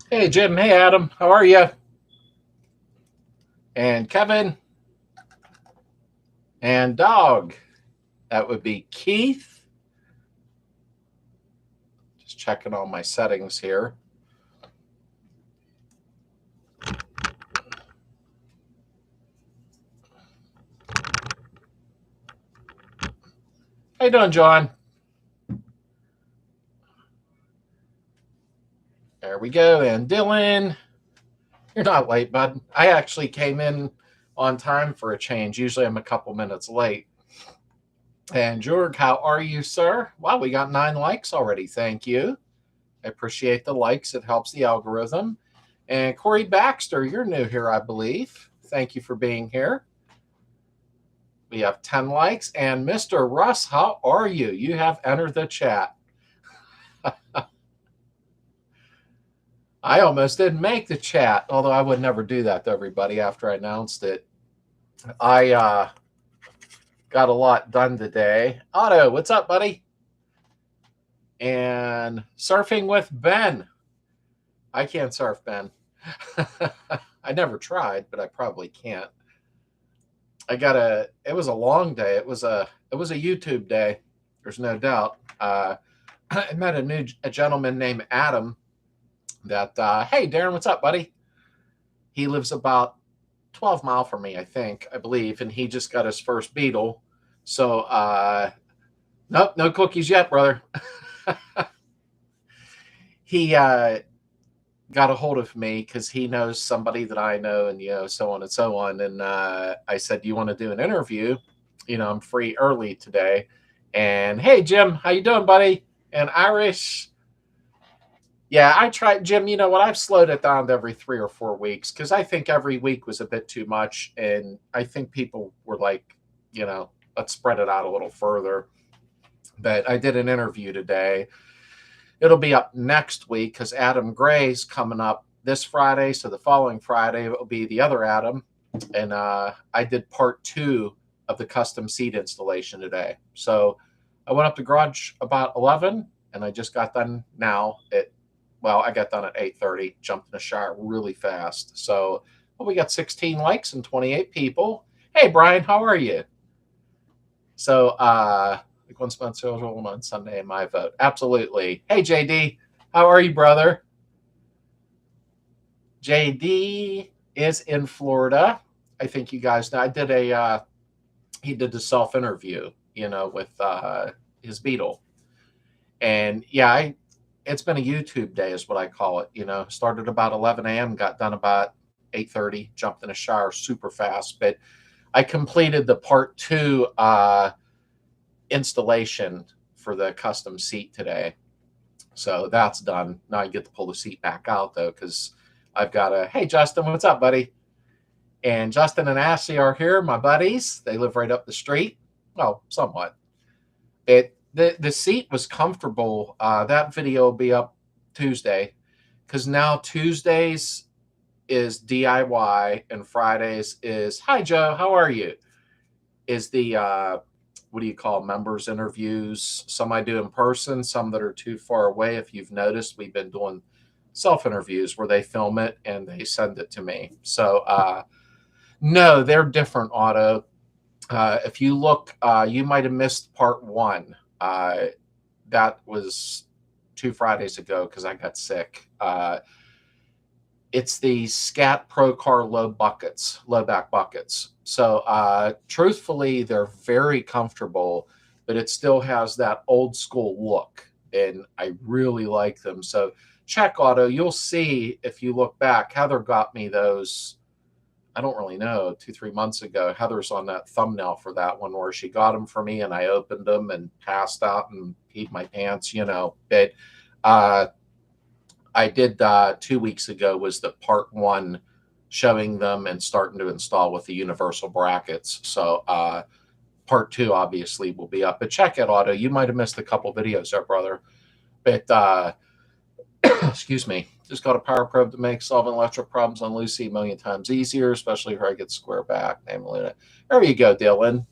Hey, Jim. Hey, Adam. How are you? And Kevin and Dog. That would be Keith. Just checking all my settings here. How you doing, John? There we go. And Dylan. You're not late, bud. I actually came in on time for a change. Usually I'm a couple minutes late. And Jorg, how are you, sir? Wow, we got 9 likes already. Thank you. I appreciate the likes. It helps the algorithm. And Corey Baxter, you're new here, I believe. Thank you for being here. We have 10 likes. And Mr. Russ, how are you? You have entered the chat. I almost didn't make the chat, although I would never do that to everybody after I announced it. I got a lot done today. Otto, what's up, buddy? And surfing with Ben. I can't surf, Ben. I never tried, but I probably can't. It was a long day. It was a YouTube day. There's no doubt. I met a gentleman named Adam that, hey, Darren, what's up, buddy? He lives about 12 miles from me, I believe, and he just got his first Beetle. So, nope, no cookies yet, brother. He got a hold of me because he knows somebody that I know, and so on and so on. And I said, "Do you want to do an interview? I'm free early today." And hey, Jim, how you doing, buddy? And Irish. Yeah, I tried, Jim. You know what? I've slowed it down to every 3 or 4 weeks because I think every week was a bit too much, and I think people were like, let's spread it out a little further. But I did an interview today. It'll be up next week because Adam Gray's coming up this Friday. So the following Friday, it will be the other Adam. And I did part 2 of the custom seat installation today. So I went up to garage about 11, and I just got done now I got done at 8:30, jumped in the shower really fast. So we got 16 likes and 28 people. Hey, Brian, how are you? So, like one sponsor on Sunday in my vote. Absolutely. Hey, JD, how are you, brother? JD is in Florida. I think you guys know. He did the self interview, with his Beetle. And yeah, it's been a YouTube day is what I call it. Started about 11 a.m., got done about 8:30, jumped in a shower super fast. But I completed the part 2 installation for the custom seat today. So that's done. Now I get to pull the seat back out, though, because I've got hey, Justin, what's up, buddy? And Justin and Ashley are here, my buddies. They live right up the street. Well, somewhat. The seat was comfortable. That video will be up Tuesday because now Tuesdays is DIY and Fridays is, hi, Joe, how are you? Is the, what do you call members interviews? Some I do in person, some that are too far away. If you've noticed, we've been doing self-interviews where they film it and they send it to me. So, no, they're different, Otto. If you look, you might have missed part 1. That was 2 Fridays ago because I got sick. It's the Scat Pro Car low back buckets. So truthfully, they're very comfortable, but it still has that old school look, and I really like them. So check, Otto. You'll see if you look back, Heather got me those, I don't really know, 2-3 months ago. Heather's on that thumbnail for that one where she got them for me and I opened them and passed out and peed my pants, But I did 2 weeks ago was the part 1 showing them and starting to install with the universal brackets. So part 2 obviously will be up. But check it, Otto. You might have missed a couple videos there, brother. But excuse me. Just got a power probe to make solving electric problems on Lucy a million times easier, especially if I get square back. There you go, Dylan.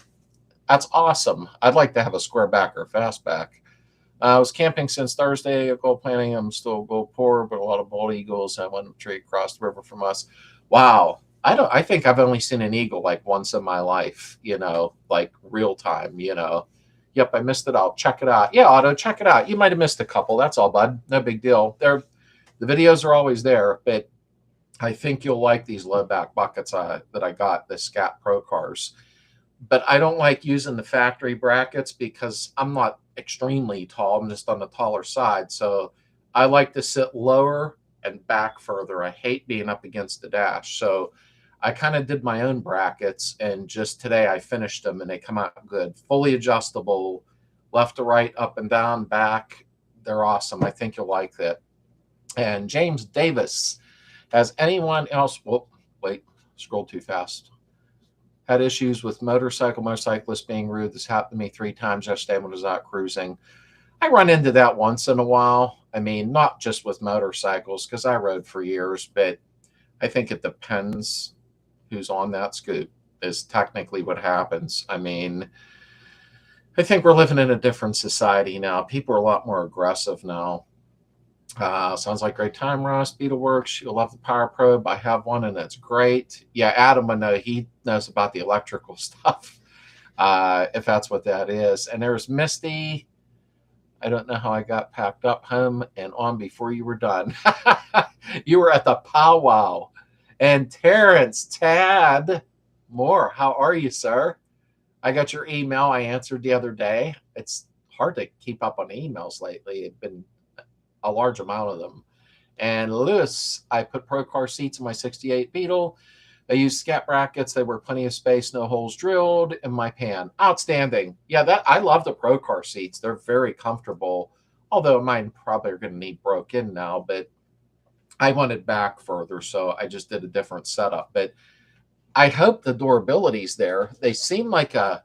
That's awesome. I'd like to have a square back or fast back. I was camping since Thursday. Gold planting. I'm still gold poor, but a lot of bald eagles. I went tree across the river from us. Wow. I think I've only seen an eagle like once in my life, like real time, Yep, I missed it. I'll check it out. Yeah, Otto, check it out. You might have missed a couple. That's all, bud. No big deal. The videos are always there, but I think you'll like these low back buckets that I got, the Scat Pro cars. But I don't like using the factory brackets because I'm not extremely tall. I'm just on the taller side. So I like to sit lower and back further. I hate being up against the dash. So I kind of did my own brackets, and just today I finished them and they come out good. Fully adjustable, left to right, up and down, back. They're awesome. I think you'll like that. And James Davis, has anyone else, wait, scroll too fast. Had issues with motorcyclists being rude. This happened to me 3 times yesterday when I was out cruising. I run into that once in a while. I mean, not just with motorcycles, because I rode for years, but I think it depends who's on that scoop is technically what happens. I mean, I think we're living in a different society now. People are a lot more aggressive now. Sounds like great time, Ross. Beetle works. You'll love the Power Probe. I have one, and it's great. Yeah, Adam, I know he knows about the electrical stuff, if that's what that is. And there's Misty. I don't know how I got packed up home and on before you were done. You were at the powwow. And Terrence, Tad Moore, how are you, sir? I got your email I answered the other day. It's hard to keep up on emails lately. It's been a large amount of them. And Lewis, I put Pro Car seats in my 68 Beetle. I used scat brackets. There were plenty of space, no holes drilled in my pan. Outstanding. Yeah, I love the Pro Car seats. They're very comfortable, although mine probably are going to need broke in now, but I wanted back further, so I just did a different setup. But I hope the durability's there. They seem like I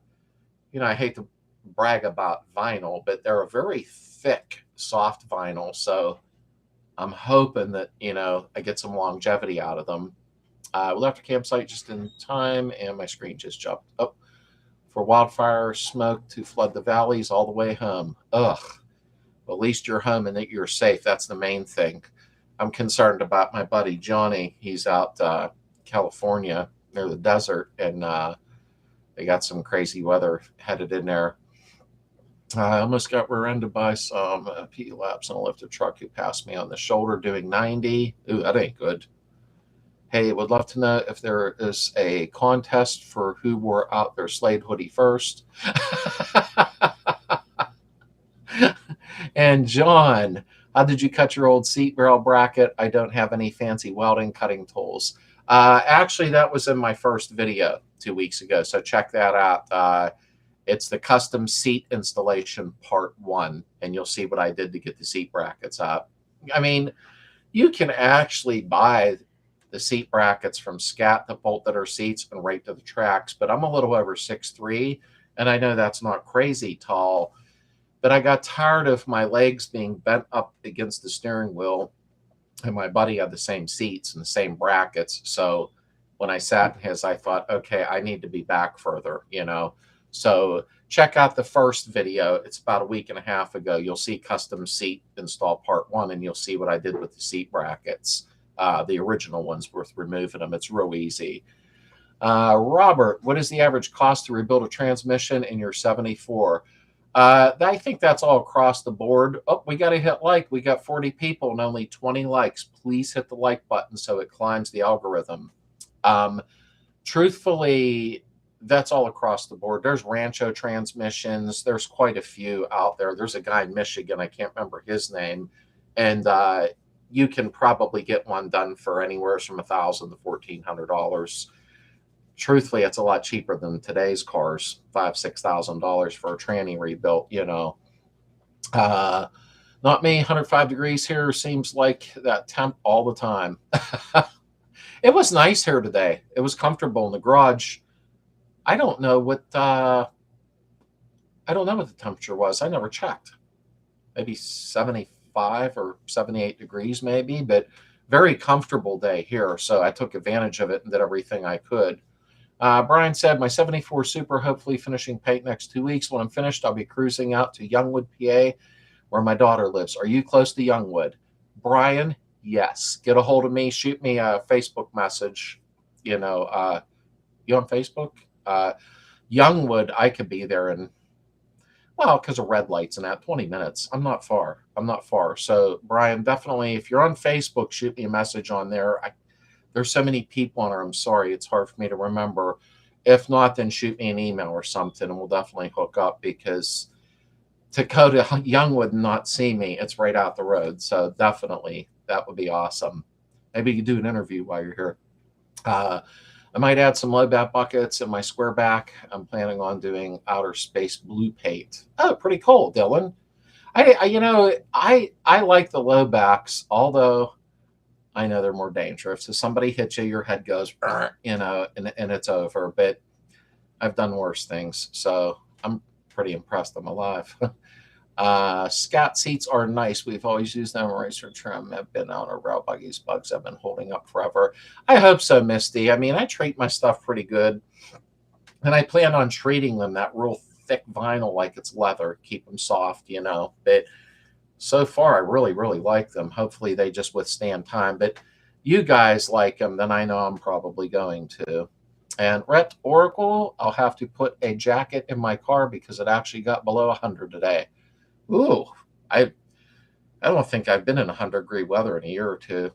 hate to brag about vinyl, but they're a very thick, soft vinyl. So I'm hoping that, I get some longevity out of them. We left the campsite just in time, and my screen just jumped up for wildfire smoke to flood the valleys all the way home. Ugh. Well, at least you're home and that you're safe. That's the main thing. I'm concerned about my buddy Johnny. He's out California near the desert, and they got some crazy weather headed in there. I almost got rear-ended by some PE laps in a lifted truck who passed me on the shoulder doing 90. Ooh, that ain't good. Hey, would love to know if there is a contest for who wore out their Slade hoodie first. And John, how did you cut your old seat barrel bracket? I don't have any fancy welding cutting tools. Actually, that was in my first video 2 weeks ago, so check that out. It's the custom seat installation part 1, and you'll see what I did to get the seat brackets up. I mean, you can actually buy the seat brackets from Scat that bolt to their seats and right to the tracks, but I'm a little over 6'3", and I know that's not crazy tall, but I got tired of my legs being bent up against the steering wheel, and my buddy had the same seats and the same brackets. So when I sat in his, I thought, okay, I need to be back further, So check out the first video. It's about a week and a half ago. You'll see custom seat install part 1, and you'll see what I did with the seat brackets. The original one's worth removing them. It's real easy. Robert, what is the average cost to rebuild a transmission in your 74? I think that's all across the board. Oh, we got to hit like. We got 40 people and only 20 likes. Please hit the like button so it climbs the algorithm. Truthfully, that's all across the board. There's Rancho transmissions. There's quite a few out there. There's a guy in Michigan. I can't remember his name. And you can probably get one done for anywhere from $1,000 to $1,400. Truthfully, it's a lot cheaper than today's cars, $5,000-$6,000 for a tranny rebuilt, Not me, 105 degrees here seems like that temp all the time. It was nice here today. It was comfortable in the garage. I don't know what the temperature was. I never checked. Maybe 75 or 78 degrees maybe, but very comfortable day here. So I took advantage of it and did everything I could. Brian said, my 74 Super, hopefully finishing paint next 2 weeks. When I'm finished, I'll be cruising out to Youngwood, PA where my daughter lives. Are you close to Youngwood? Brian, yes. Get a hold of me. Shoot me a Facebook message. You know, you on Facebook? Youngwood, I could be there in, well, because of red lights and that, 20 minutes. I'm not far. I'm not far. So, Brian, definitely, if you're on Facebook, shoot me a message on there. There's so many people on there. I'm sorry. It's hard for me to remember. If not, then shoot me an email or something, and we'll definitely hook up, because to go to Youngwood and not see me, it's right out the road. So definitely, that would be awesome. Maybe you could do an interview while you're here. I might add some low bat buckets in my square back. I'm planning on doing outer space blue paint. Oh, pretty cool, Dylan. I like the low backs, although I know they're more dangerous. If somebody hits you, your head goes, and it's over. But I've done worse things, so I'm pretty impressed I'm alive. Scat seats are nice. We've always used them. Racer trim have been on our rail buggies. Bugs have been holding up forever. I hope so, Misty. I mean, I treat my stuff pretty good, and I plan on treating them that real thick vinyl like it's leather. Keep them soft, But so far, I really, really like them. Hopefully, they just withstand time. But you guys like them, then I know I'm probably going to. And Rhett Oracle, I'll have to put a jacket in my car because it actually got below 100 today. Ooh, I don't think I've been in 100-degree weather in a year or two.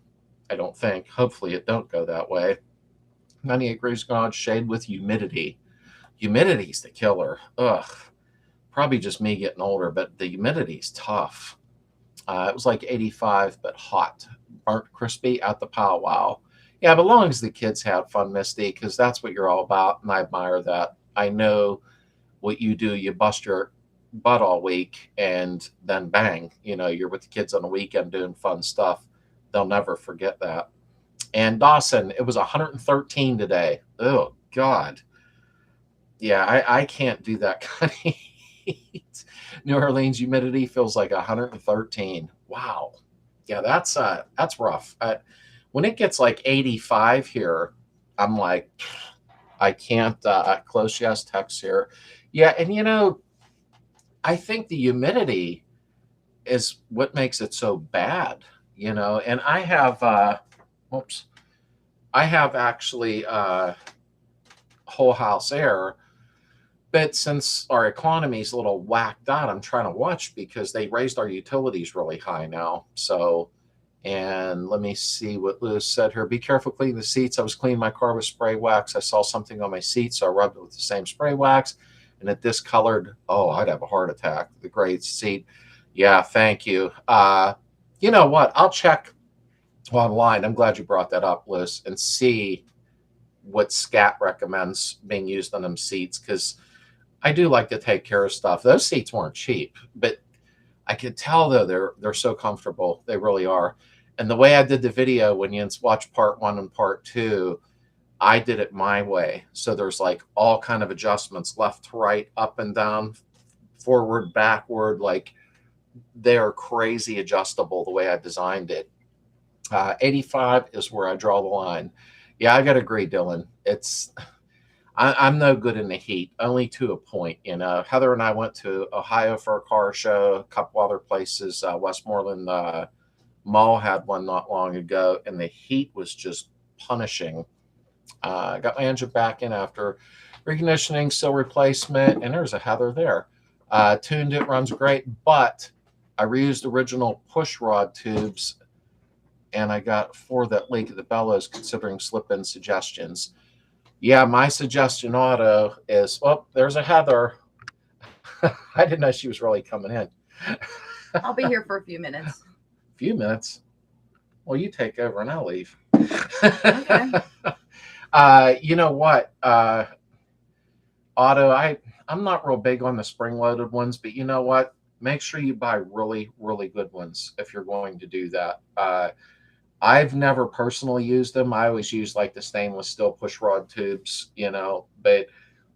I don't think. Hopefully it don't go that way. 98 degrees God, shade with humidity. Humidity's the killer. Ugh. Probably just me getting older, but the humidity's tough. It was like 85, but hot. Burnt crispy at the powwow. Yeah, but as long as the kids had fun, Misty, because that's what you're all about, and I admire that. I know what you do. You bust your butt all week, and then bang, you're with the kids on the weekend doing fun stuff. They'll never forget that. And Dawson, it was 113 today. Oh God. Yeah, I can't do that kind of heat. New Orleans humidity feels like 113. Wow. Yeah, that's rough. When it gets like 85 here, I'm like, I can't. Close yes text here. Yeah, and I think the humidity is what makes it so bad, and I have, I have actually whole house air, but since our economy is a little whacked out, I'm trying to watch because they raised our utilities really high now. So, and let me see what Lewis said here. Be careful cleaning the seats. I was cleaning my car with spray wax. I saw something on my seat, so I rubbed it with the same spray wax, and it discolored. Oh, I'd have a heart attack. The gray seat. Yeah, thank you. You know what? I'll check online. I'm glad you brought that up, Liz, and see what SCAT recommends being used on them seats, because I do like to take care of stuff. Those seats weren't cheap, but I could tell though they're so comfortable. They really are. And the way I did the video, when you watch part 1 and part 2, I did it my way. So there's like all kind of adjustments, left to right, up and down, forward, backward. Like they are crazy adjustable the way I designed it. 85 is where I draw the line. Yeah, I got to agree, Dylan. I'm no good in the heat, only to a point. Heather and I went to Ohio for a car show, a couple other places. Westmoreland Mall had one not long ago, and the heat was just punishing. Got my engine back in after reconditioning, still replacement, and there's a Heather there. Tuned it, runs great, but I reused original push rod tubes, and I got 4 that leak at the bellows, considering slip-in suggestions. Yeah, my suggestion, Auto, is, there's a Heather. I didn't know she was really coming in. I'll be here for a few minutes. Few minutes? Well, you take over and I'll leave. Okay. You know what, Auto, I'm not real big on the spring-loaded ones, but you know what? Make sure you buy really, really good ones if you're going to do that. I've never personally used them. I always use like the stainless steel push rod tubes, but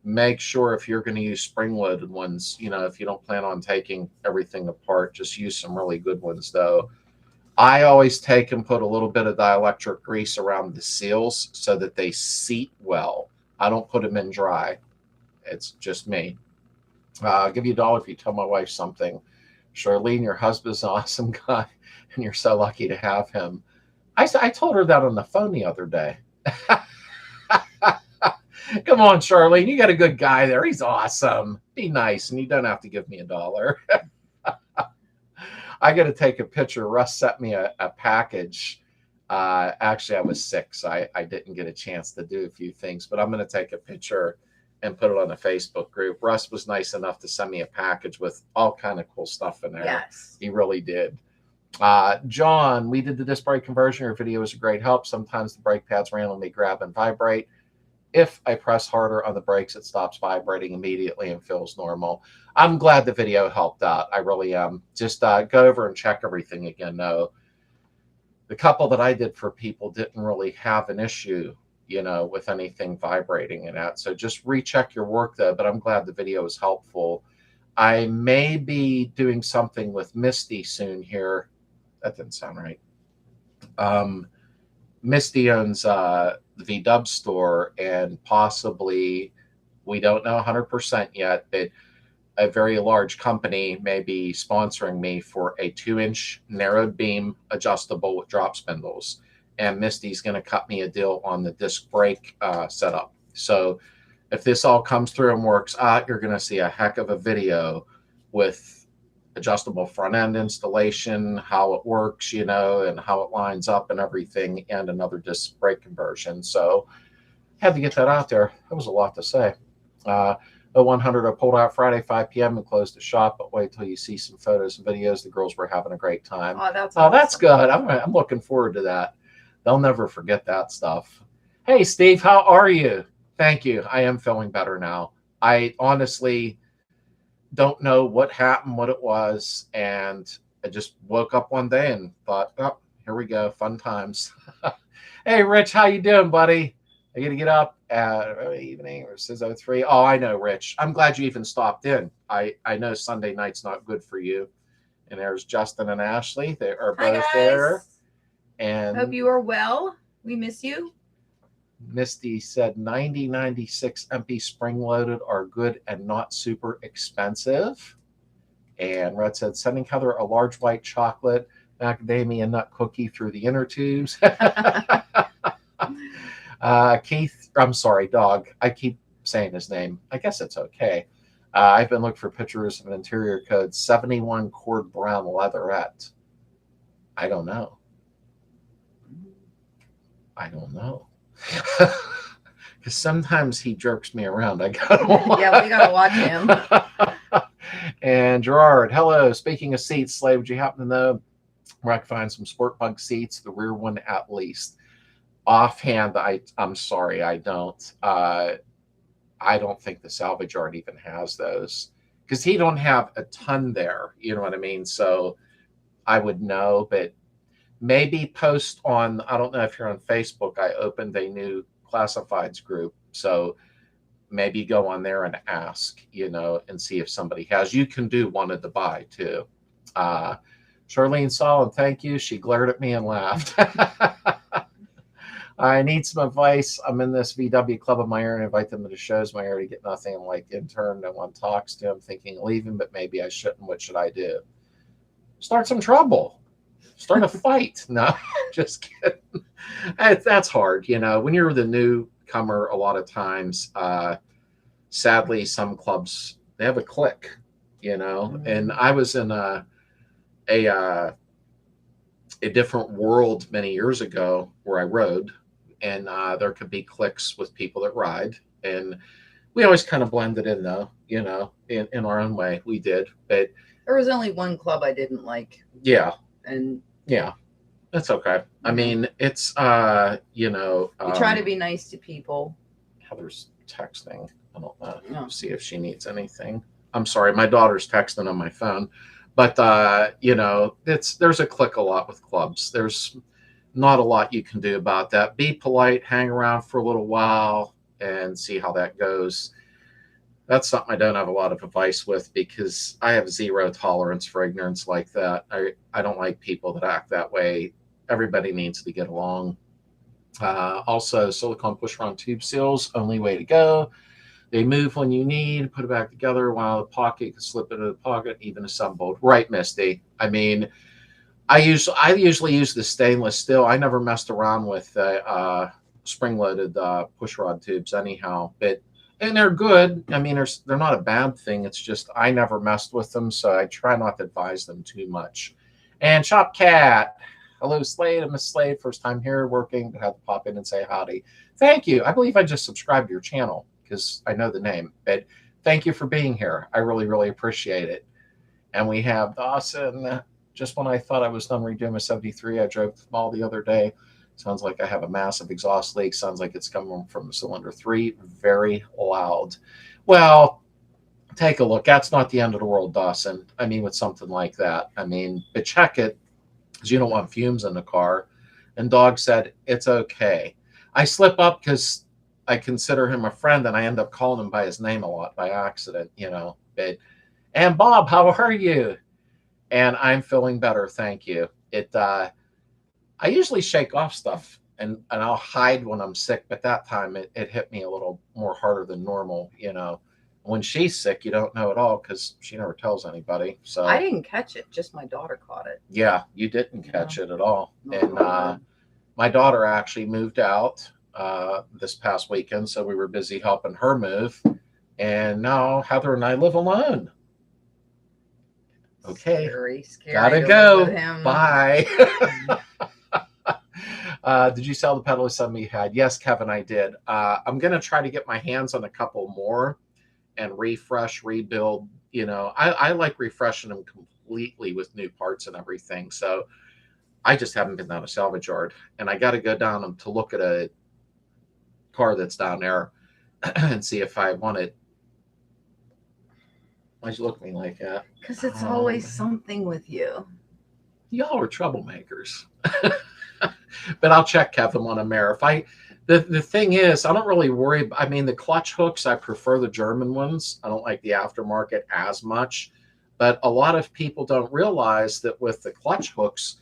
make sure if you're going to use spring-loaded ones, if you don't plan on taking everything apart, just use some really good ones though. I always take and put a little bit of dielectric grease around the seals so that they seat well. I don't put them in dry. It's just me. I'll give you $1 if you tell my wife something. Charlene, your husband's an awesome guy, and you're so lucky to have him. I told her that on the phone the other day. Come on, Charlene, you got a good guy there. He's awesome. Be nice, and you don't have to give me $1. I got to take a picture. Russ sent me a package. Actually, I was sick, so I didn't get a chance to do a few things, but I'm going to take a picture and put it on the Facebook group. Russ was nice enough to send me a package with all kind of cool stuff in there. Yes. He really did. John, we did the disc brake conversion. Your video was a great help. Sometimes the brake pads randomly grab and vibrate. If I press harder on the brakes, it stops vibrating immediately and feels normal. I'm glad the video helped out. I really am. Just go over and check everything again. No, the couple that I did for people didn't really have an issue, with anything vibrating in that. So just recheck your work though, but I'm glad the video was helpful. I may be doing something with Misty soon here. That didn't sound right. Misty owns the VW store, and possibly, we don't know 100% yet, but a very large company may be sponsoring me for a 2-inch narrowed beam adjustable with drop spindles. And Misty's going to cut me a deal on the disc brake setup. So if this all comes through and works out, you're going to see a heck of a video with adjustable front end installation, how it works, and how it lines up and everything, and another disc brake conversion. So had to get that out there. That was a lot to say. 0100, I pulled out Friday, 5 p.m. and closed the shop, but wait till you see some photos and videos. The girls were having a great time. Oh, that's awesome. That's good. I'm looking forward to that. They'll never forget that stuff. Hey, Steve, how are you? Thank you. I am feeling better now. I honestly don't know what happened, what it was, and I just woke up one day and thought, oh, here we go, fun times. Hey, Rich, how you doing, buddy? I got to get up at evening or 6:03. Oh, I know, Rich. I'm glad you even stopped in. I know Sunday night's not good for you. And there's Justin and Ashley. They are both there. And hope you are well. We miss you. Misty said 9096 MP spring loaded are good and not super expensive. And Red said sending Heather a large white chocolate macadamia nut cookie through the inner tubes. Keith, I'm sorry, dog. I keep saying his name. I guess it's okay. I've been looking for pictures of an interior code 71 cord brown leatherette. I don't know. Because sometimes he jerks me around. Yeah, we gotta watch him. And Gerard, hello. Speaking of seats, Slade, would you happen to know where I can find some Sport Bug seats, the rear one at least? Offhand, I'm sorry, I don't. I don't think the salvage yard even has those, because he don't have a ton there. You know what I mean? So I would know, but maybe post on, I don't know if you're on Facebook, I opened a new classifieds group. So maybe go on there and ask, and see if somebody has. You can do wanted to buy too. Charlene saw and thank you. She glared at me and laughed. I need some advice. I'm in this VW club of my area and invite them to the shows. My area to get nothing. I'm like intern. No one talks to him, thinking of leaving, but maybe I shouldn't. What should I do? Start some trouble. Start a fight. No, just kidding. That's hard. When you're the newcomer, a lot of times, sadly, some clubs, they have a clique, and I was in a different world many years ago where I rode, and there could be cliques with people that ride, and we always kind of blended in though, in our own way. We did, but there was only one club I didn't like. Yeah. And yeah, that's okay. I mean, it's you try to be nice to people. Heather's texting. I don't know. See if she needs anything. I'm sorry, my daughter's texting on my phone. But there's a clique a lot with clubs. There's not a lot you can do about that. Be polite, hang around for a little while, and see how that goes. That's something I don't have a lot of advice with, because I have zero tolerance for ignorance like that. I don't like people that act that way. Everybody needs to get along. Also, silicone push-rod tube seals, only way to go. They move when you need, put it back together, one out of the pocket, can slip it into the pocket, even assembled. Right, Misty. I mean, I usually use the stainless steel. I never messed around with spring-loaded push rod tubes anyhow, but and they're good. I mean, they're not a bad thing. It's just I never messed with them, so I try not to advise them too much. And Shop Cat, hello Slade. I'm Miss Slade, first time here working, but had to pop in and say howdy. Thank you. I believe I just subscribed to your channel because I know the name, but thank you for being here. I really, really appreciate it. And we have Dawson. Just when I thought I was done redoing my 73, I drove the mall the other day. Sounds like I have a massive exhaust leak. Sounds like it's coming from cylinder 3. Very loud. Well, take a look. That's not the end of the world, Dawson. I mean, with something like that. I mean, but check it, because you don't want fumes in the car. And Dog said, it's okay. I slip up because I consider him a friend, and I end up calling him by his name a lot by accident, you know. But, and Bob, how are you? And I'm feeling better, thank you. I usually shake off stuff and I'll hide when I'm sick, but that time it hit me a little more harder than normal, you know. When she's sick, you don't know at all because she never tells anybody. So I didn't catch it, just my daughter caught it. Yeah, you didn't catch it at all. And my daughter actually moved out this past weekend, so we were busy helping her move. And now Heather and I live alone. Okay, scary gotta go. Bye. Did you sell the pedal some you had? Yes, Kevin, I did. I'm gonna try to get my hands on a couple more and refresh, rebuild. You know, I like refreshing them completely with new parts and everything. So I just haven't been down a salvage yard, and I got to go down to look at a car that's down there and see if I want it. Why'd you look at me like that? Because it's always something with you. Y'all are troublemakers. But I'll check Kevin on a mare. The thing is, I don't really worry. I mean, the clutch hooks, I prefer the German ones. I don't like the aftermarket as much. But a lot of people don't realize that with the clutch hooks,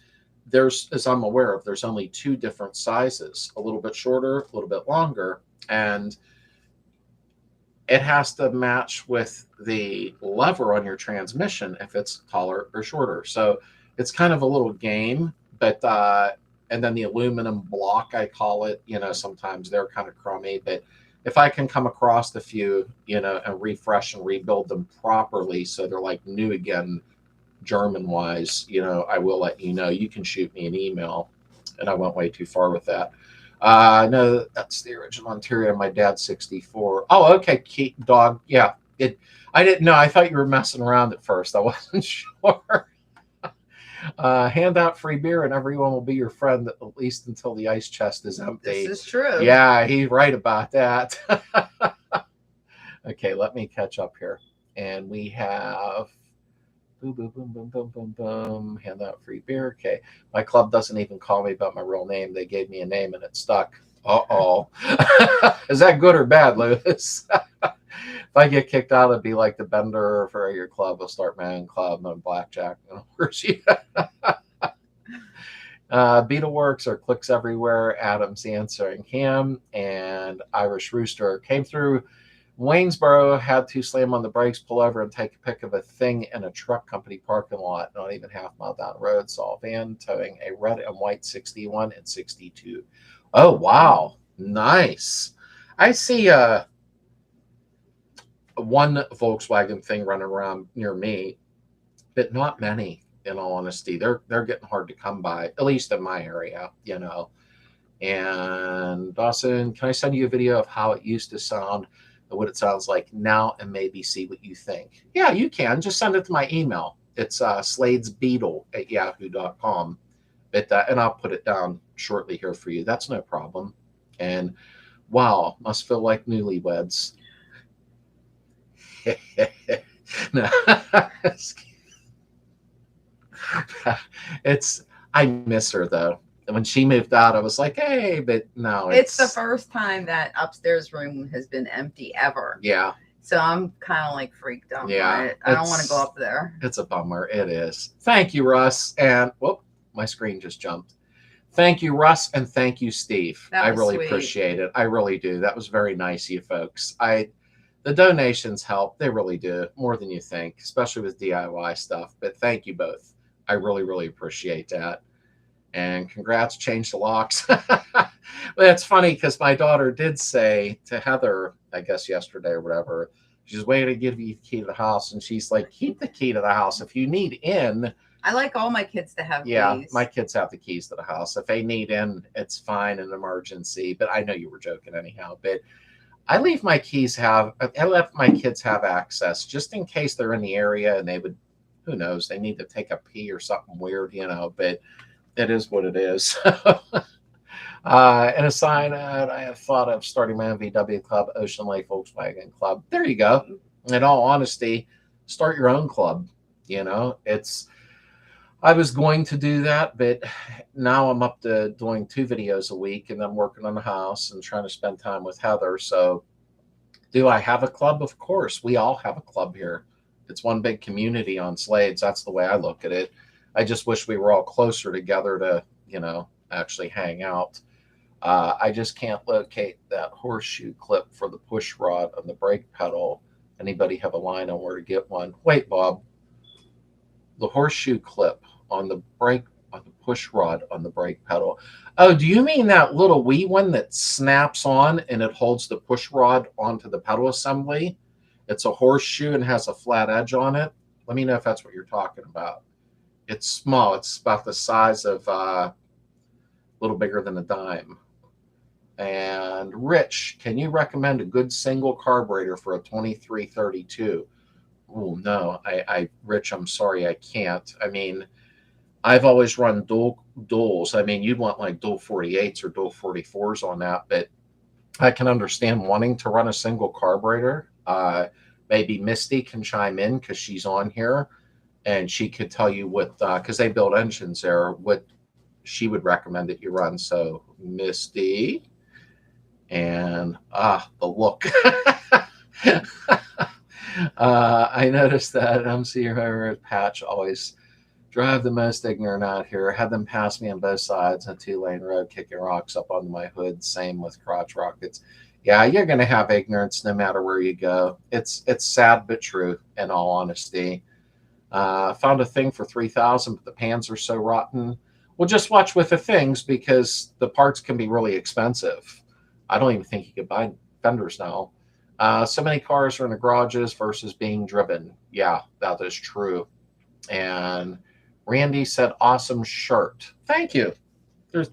there's, as I'm aware of, there's only 2 different sizes, a little bit shorter, a little bit longer. And it has to match with the lever on your transmission if it's taller or shorter. So it's kind of a little game, but and then the aluminum block, I call it, you know, sometimes they're kind of crummy, but if I can come across a few, you know, and refresh and rebuild them properly so they're like new again, German wise, you know, I will let you know. You can shoot me an email, and I went way too far with that. No, that's the original interior of my dad's 64. Oh, okay, Dog. Yeah, I didn't know. I thought you were messing around at first. I wasn't sure. Hand out free beer, and everyone will be your friend at least until the ice chest is empty. This is true. Yeah, he's right about that. Okay, let me catch up here, and we have. Boom, boom, boom, boom, boom, boom, boom. Hand out free beer. Okay. My club doesn't even call me about my real name. They gave me a name and it stuck. Uh-oh. Is that good or bad, Lewis? If I get kicked out, it'd be like the Bender for your club. I'll start my own club and blackjack. Beetle works or clicks everywhere. Adam's answering him. And Irish Rooster came through Waynesboro, had to slam on the brakes, pull over, and take a pic of a thing in a truck company parking lot, not even half-mile down the road. Saw a van towing a red and white 61 and 62. Oh, wow. Nice. I see one Volkswagen thing running around near me, but not many, in all honesty. They're getting hard to come by, at least in my area, you know. And Dawson, can I send you a video of how it used to sound? What it sounds like now, and maybe see what you think. Yeah, you can. Just send it to my email. It's sladesbeetle@yahoo.com. And I'll put it down shortly here for you. That's no problem. And wow, must feel like newlyweds. No. I miss her though. When she moved out, I was like, hey, but no. It's the first time that upstairs room has been empty ever. Yeah. So I'm kind of like freaked out. Yeah. I don't want to go up there. It's a bummer. It is. Thank you, Russ. And whoop, my screen just jumped. Thank you, Russ. And thank you, Steve. I really appreciate it. I really do. That was very nice of you folks. The the donations help. They really do, more than you think, especially with DIY stuff. But thank you both. I really, really appreciate that. And congrats, change the locks. Well, it's funny because my daughter did say to Heather, I guess yesterday or whatever, she's waiting to give you the key to the house. And she's like, keep the key to the house. If you need in. I like all my kids to have keys. My kids have the keys to the house. If they need in, it's fine, an emergency. But I know you were joking anyhow. But I let my kids have access just in case they're in the area and they would, who knows, they need to take a pee or something weird, but it is what it is. And a sign out, I have thought of starting my own VW club, Ocean Lake Volkswagen Club. There you go. In all honesty, start your own club. I was going to do that, but now I'm up to doing 2 videos a week, and I'm working on the house and trying to spend time with Heather. So do I have a club? Of course. We all have a club here. It's one big community on Slades. That's the way I look at it. I just wish we were all closer together to, actually hang out. I just can't locate that horseshoe clip for the push rod on the brake pedal. Anybody have a line on where to get one? Wait, Bob. The horseshoe clip on the push rod on the brake pedal. Oh, do you mean that little wee one that snaps on and it holds the push rod onto the pedal assembly? It's a horseshoe and has a flat edge on it. Let me know if that's what you're talking about. It's small. It's about the size of a little bigger than a dime. And Rich, can you recommend a good single carburetor for a 2332? Oh, no, Rich, I'm sorry, I can't. I mean, I've always run duals. I mean, you'd want like dual 48s or dual 44s on that, but I can understand wanting to run a single carburetor. Maybe Misty can chime in because she's on here and she could tell you what, because they build engines there, what she would recommend that you run. So Misty and the look. I noticed that MC Railroad Patch always drive the most ignorant out here. Had them pass me on both sides on a 2-lane road, kicking rocks up onto my hood. Same with crotch rockets. Yeah, you're going to have ignorance no matter where you go. It's sad but true, in all honesty. Found a thing for $3,000, but the pans are so rotten. Well, just watch with the things because the parts can be really expensive. I don't even think you could buy fenders now. So many cars are in the garages versus being driven. Yeah, that is true. And Randy said, awesome shirt. Thank you. There's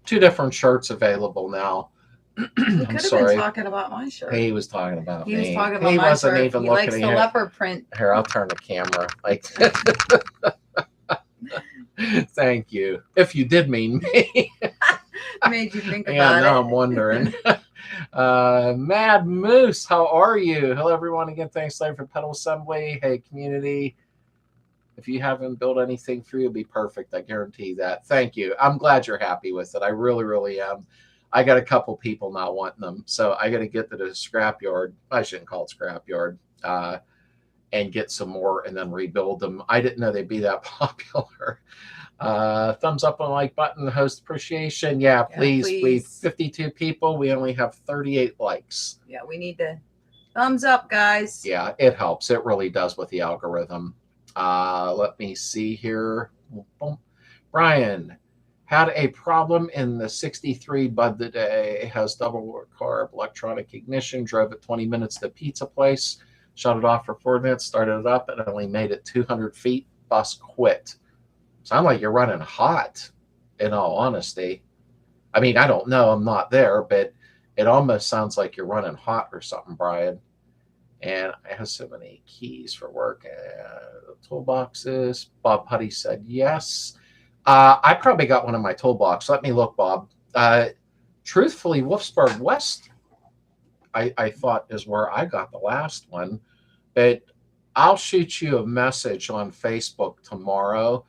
2 different shirts available now. He could have been talking about my shirt. He was talking about me. He was talking about my shirt. Even he likes the leopard print. Here, I'll turn the camera. Thank you. If you did mean me. Made you think about it. Yeah, now I'm wondering. Mad Moose, how are you? Hello, everyone. Again, thanks, Slade, for pedal assembly. Hey, community. If you haven't built anything for you, it'll be perfect. I guarantee that. Thank you. I'm glad you're happy with it. I really, really am. I got a couple people not wanting them, so I got to get to the scrapyard. I shouldn't call it scrapyard. And get some more and then rebuild them. I didn't know they'd be that popular. Thumbs up on like button, host appreciation. Yeah, please. 52 people. We only have 38 likes. Yeah, we need to thumbs up, guys. Yeah, it helps. It really does with the algorithm. Let me see here. Brian had a problem in the 63 Bud today. Has double carb electronic ignition. Drove it 20 minutes to the pizza place. Shut it off for 4 minutes. Started it up and only made it 200 feet. Bus quit. Sound like you're running hot, in all honesty. I mean, I don't know. I'm not there, but it almost sounds like you're running hot or something, Brian. And I have so many keys for work. Toolboxes. Bob Putty said yes. I probably got one in my toolbox. Let me look, Bob. Truthfully, Wolfsburg West, I thought is where I got the last one. But I'll shoot you a message on Facebook tomorrow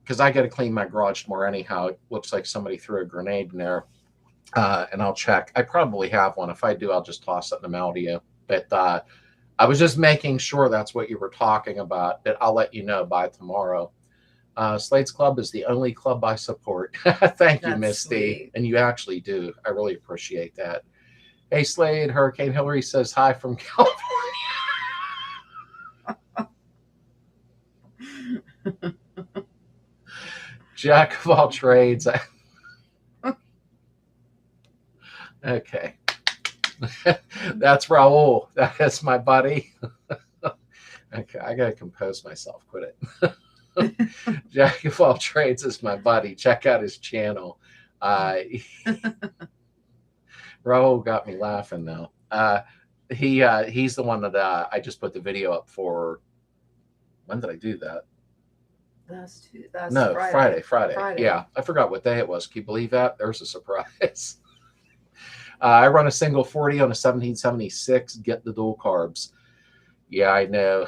because I got to clean my garage more anyhow. It looks like somebody threw a grenade in there. And I'll check. I probably have one. If I do, I'll just toss it in the mail to you. But I was just making sure that's what you were talking about. But I'll let you know by tomorrow. Slades Club is the only club I support. Thank you, Misty. Sweet. And you actually do. I really appreciate that. Hey, Slade, Hurricane Hillary says hi from California. Jack of all trades. Okay. That's Raul. That's my buddy. Okay, I gotta compose myself. Quit it. Jack of all trades is my buddy. Check out his channel. Raul got me laughing now. He's the one that I just put the video up for. When did I do that? That's no, Friday. Yeah, I forgot what day it was. Can you believe that? There's a surprise. I run a single 40 on a 1776. Get the dual carbs. Yeah, I know.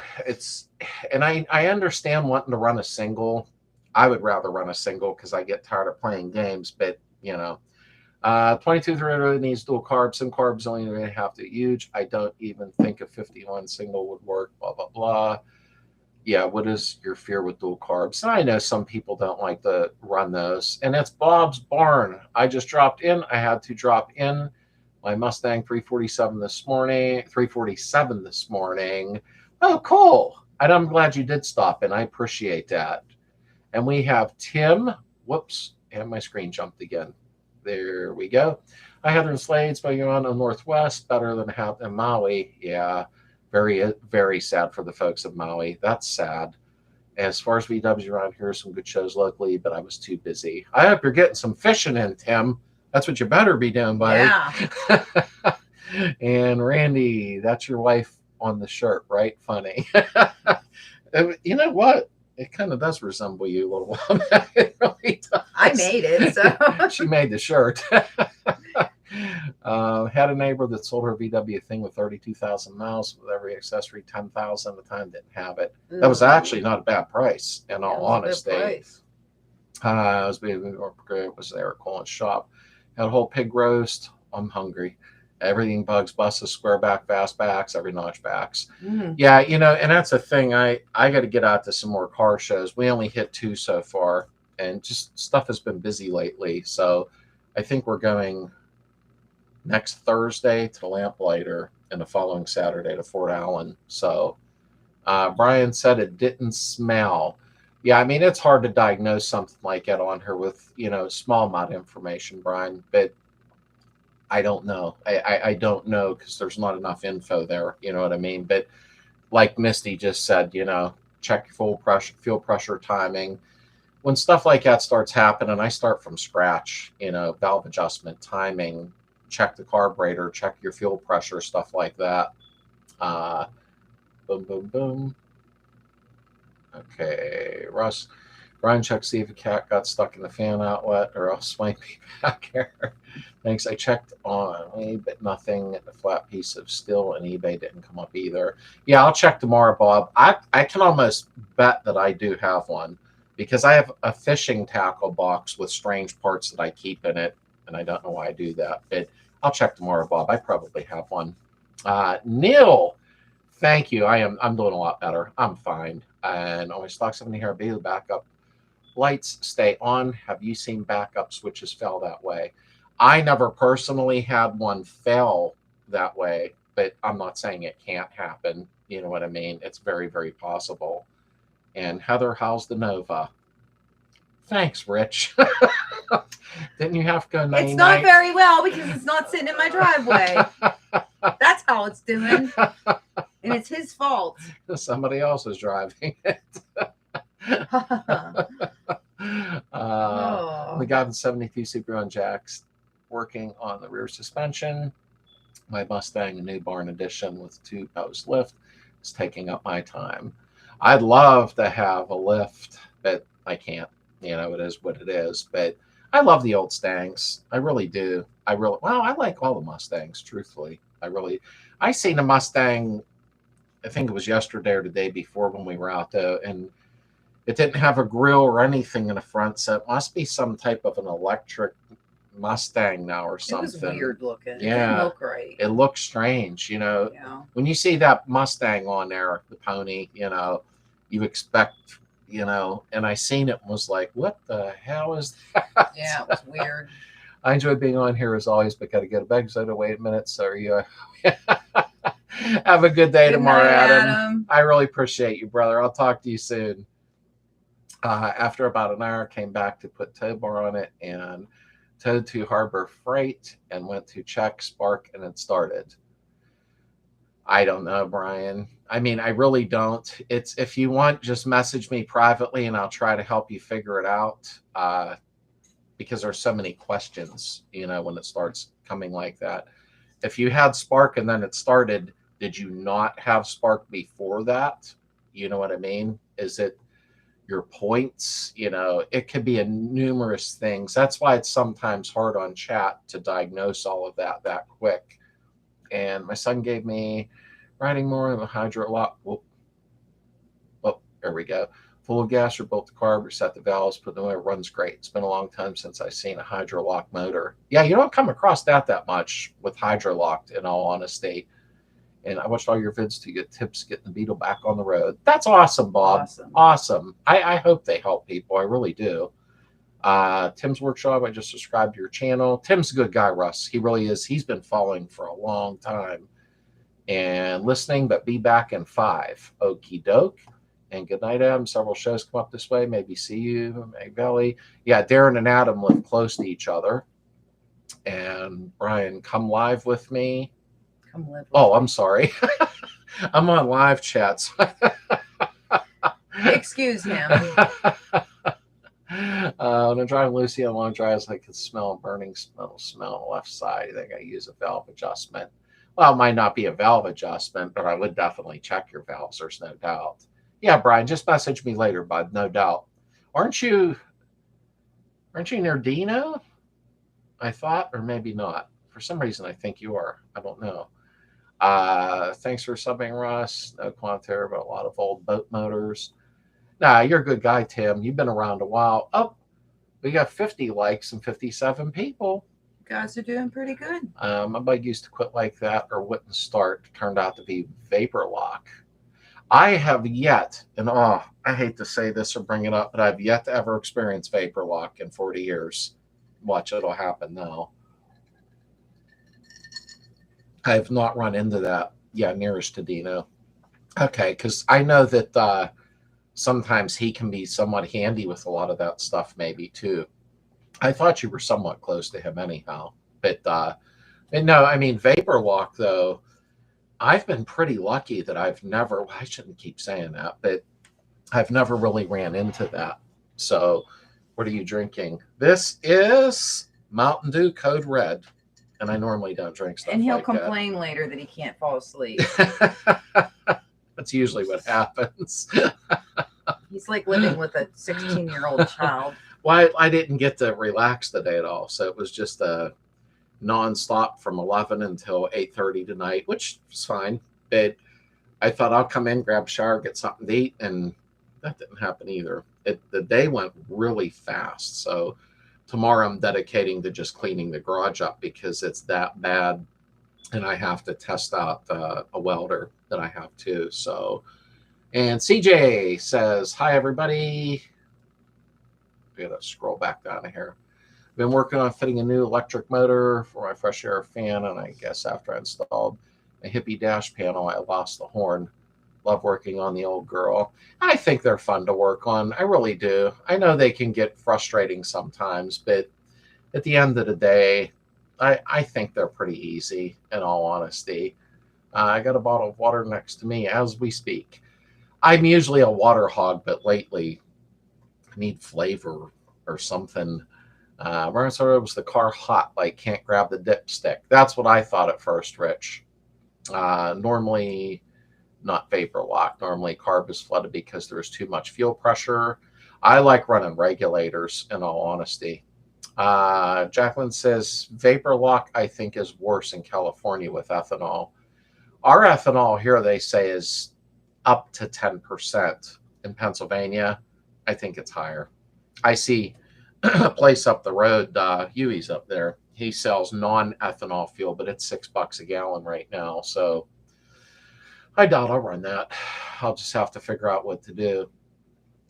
And I understand wanting to run a single. I would rather run a single because I get tired of playing games. But 22 really needs dual carbs. Some carbs only really have to huge. I don't even think a 51 single would work. Blah blah blah. Yeah, what is your fear with dual carbs? And I know some people don't like to run those. And it's Bob's Barn. I just dropped in. I had to drop in my Mustang 347 this morning. Oh, cool. And I'm glad you did stop in. I appreciate that. And we have Tim. Whoops. And my screen jumped again. There we go. I had in Slades, but you're on the Northwest. Better than half in Maui. Yeah. Very, very sad for the folks of Maui. That's sad. As far as VWs around here, some good shows locally, but I was too busy. I hope you're getting some fishing in, Tim. That's what you better be doing, buddy. Yeah. And Randy, that's your wife on the shirt, right? Funny. You know what? It kind of does resemble you a little while. It really does. I made it, so. She made the shirt. Had a neighbor that sold her VW thing with 32,000 miles with every accessory 10,000 at the time. Didn't have it. That was actually not a bad price, in all honesty. I was there at Colin's shop. Had a whole pig roast. I'm hungry. Everything bugs, buses, square back, fast backs, every notch backs. Yeah, and that's a thing. I got to get out to some more car shows. We only hit 2 so far, and just stuff has been busy lately. So I think we're going next Thursday to the Lamplighter and the following Saturday to Fort Allen. So Brian said it didn't smell. Yeah, I mean, it's hard to diagnose something like that on her with, small amount of information, Brian, but I don't know. I don't know because there's not enough info there. You know what I mean? But like Misty just said, check fuel pressure, timing. When stuff like that starts happening, I start from scratch, valve adjustment, timing, check the carburetor, check your fuel pressure, stuff like that. Boom, boom, boom. Okay, Russ. Brian, check see if a cat got stuck in the fan outlet or else might be back here. Thanks. I checked on eBay, but nothing. A flat piece of steel and eBay didn't come up either. Yeah, I'll check tomorrow, Bob. I can almost bet that I do have one because I have a fishing tackle box with strange parts that I keep in it, and I don't know why I do that. But I'll check tomorrow, Bob. I probably have one. Neil, thank you. I'm doing a lot better. I'm fine. And only stock 70 here. Beetle backup lights stay on. Have you seen backup switches fail that way? I never personally had one fail that way, but I'm not saying it can't happen. You know what I mean? It's very, very possible. And Heather, how's the Nova? Thanks, Rich. Didn't you have to go 99? It's not very well because it's not sitting in my driveway. That's how it's doing. And it's his fault. Somebody else is driving it. The God in 72 Super on Jacks working on the rear suspension. My Mustang, a new barn edition with 2-post lift, is taking up my time. I'd love to have a lift, but I can't. It is what it is. But I love the old Stangs. I really do. I like all the Mustangs, truthfully. I seen a Mustang, I think it was yesterday or the day before when we were out there, and it didn't have a grill or anything in the front, so it must be some type of an electric Mustang now or something. It was weird looking. Yeah. It didn't look right. It looks strange, Yeah. When you see that Mustang on there, the pony, you expect, and I seen it and was like, what the hell is that? Yeah, it was weird. I enjoy being on here as always, but got to go to bed. So to wait a minute. So are you? Have a good day Good tomorrow, night, Adam. Adam. I really appreciate you, brother. I'll talk to you soon. After about an hour, came back to put tow bar on it and towed to Harbor Freight and went to check Spark, and it started. I don't know, Brian. I mean, I really don't. It's if you want, just message me privately, and I'll try to help you figure it out. Because there's so many questions, when it starts coming like that. If you had Spark and then it started, did you not have Spark before that? You know what I mean? Is it your points? It could be a numerous things. That's why it's sometimes hard on chat to diagnose all of that quick. And my son gave me riding more of a hydro lock. Whoop. Oh, there we go. Full of gas, rebuilt the carb, reset the valves, put the oil, runs great. It's been a long time since I've seen a hydro lock motor. Yeah, you don't come across that much with hydro locked, in all honesty. And I watched all your vids to get tips getting the Beetle back on the road. That's awesome, Bob. Awesome. I hope they help people. I really do. Tim's Workshop, I just subscribed to your channel. Tim's a good guy, Russ. He really is. He's been following for a long time and listening, but be back in 5. Okie doke. And good night, Adam. Several shows come up this way. Maybe see you, Meg Valley. Yeah, Darren and Adam live close to each other. And Brian, come live with me. Come live with Oh, me. I'm sorry. I'm on live chats. Excuse him. When I'm driving Lucy on long drives, I can smell a burning smell on the left side. I think I use a valve adjustment. Well, it might not be a valve adjustment, but I would definitely check your valves. There's no doubt. Yeah, Brian, just message me later, bud. No doubt. Aren't you near Dino? I thought, or maybe not. For some reason, I think you are. I don't know. Thanks for subbing, Russ. No Quantair, but a lot of old boat motors. Nah, you're a good guy, Tim. You've been around a while. Oh, we got 50 likes and 57 people. You guys are doing pretty good. My bike used to quit like that or wouldn't start. Turned out to be vapor lock. I have yet, and I hate to say this or bring it up, but I've yet to ever experience vapor lock in 40 years. Watch, it'll happen now. I have not run into that. Yeah, nearest to Dino. Okay, because I know that sometimes he can be somewhat handy with a lot of that stuff, maybe too. I thought you were somewhat close to him anyhow. But no, I mean, vapor lock, though, I've been pretty lucky that I've never, I shouldn't keep saying that, but I've never really ran into that. So what are you drinking? This is Mountain Dew Code Red. And I normally don't drink stuff like that. And he'll complain later that he can't fall asleep. That's usually what happens. He's like living with a 16-year-old child. Well, I didn't get to relax today at all. So it was just a nonstop from 11 until 8:30 tonight, which was fine. But I thought I'll come in, grab a shower, get something to eat. And that didn't happen either. The day went really fast. So tomorrow I'm dedicating to just cleaning the garage up because it's that bad. And I have to test out a welder that I have too. So, and CJ says, hi, everybody. I got to scroll back down to here. Been working on fitting a new electric motor for my fresh air fan. And I guess after I installed a hippie dash panel, I lost the horn. Love working on the old girl. I think they're fun to work on. I really do. I know they can get frustrating sometimes, but at the end of the day, I think they're pretty easy, in all honesty. I got a bottle of water next to me as we speak. I'm usually a water hog, but lately I need flavor or something. Ryan said it was the car hot, like can't grab the dipstick. That's what I thought at first, Rich. Normally not vapor lock. Normally carb is flooded because there's too much fuel pressure. I like running regulators, in all honesty. Jacqueline says vapor lock, I think, is worse in California with ethanol. Our ethanol here, they say, is up to 10%. In Pennsylvania, I think it's higher. I see a place up the road, Huey's up there. He sells non-ethanol fuel, but it's $6 a gallon right now. So I doubt I'll run that. I'll just have to figure out what to do.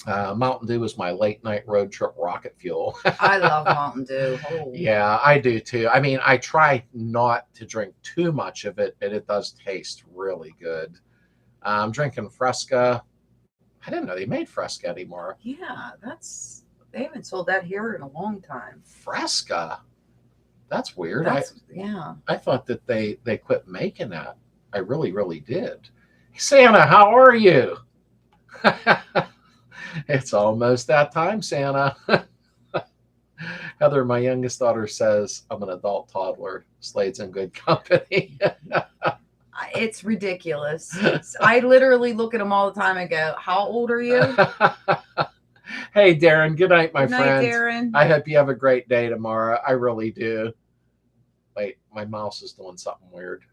Mountain Dew is my late night road trip rocket fuel. I love Mountain Dew. Oh. Yeah, I do too. I mean, I try not to drink too much of it, but it does taste really good. I'm drinking Fresca. I didn't know they made Fresca anymore. Yeah, they haven't sold that here in a long time. Fresca? That's weird. Yeah. I thought that they quit making that. I really, really did. Santa, how are you? It's almost that time, Santa. Heather, my youngest daughter, says I'm an adult toddler. Slades in good company. It's ridiculous. I literally look at them all the time and go, "How old are you?" Hey, Darren. Good night, my Good night, friend. Darren. I hope you have a great day tomorrow. I really do. Wait, my mouse is doing something weird.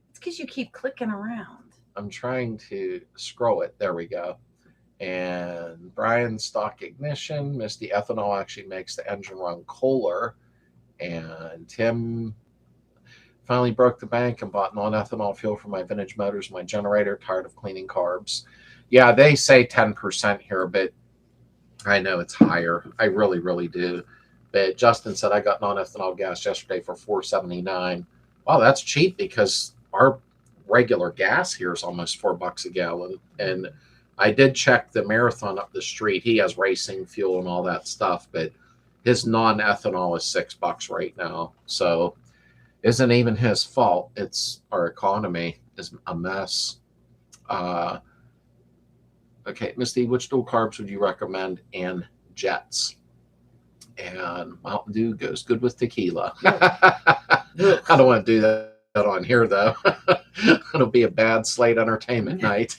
It's because you keep clicking around. I'm trying to scroll it. There we go. And Brian's stock ignition. Misty ethanol actually makes the engine run cooler. And Tim finally broke the bank and bought non-ethanol fuel for my vintage motors, my generator, tired of cleaning carbs. Yeah, they say 10% here, but I know it's higher. I really, really do. But Justin said I got non-ethanol gas yesterday for $4.79. Wow, that's cheap because our regular gas here is almost $4 a gallon. And I did check the Marathon up the street. He has racing fuel and all that stuff, but his non-ethanol is $6 right now. So isn't even his fault. It's our economy is a mess. Okay, Misty, which dual carbs would you recommend? And Jets. And Mountain Dew goes good with tequila. I don't want to do that on here, though. It'll be a bad Slate entertainment night.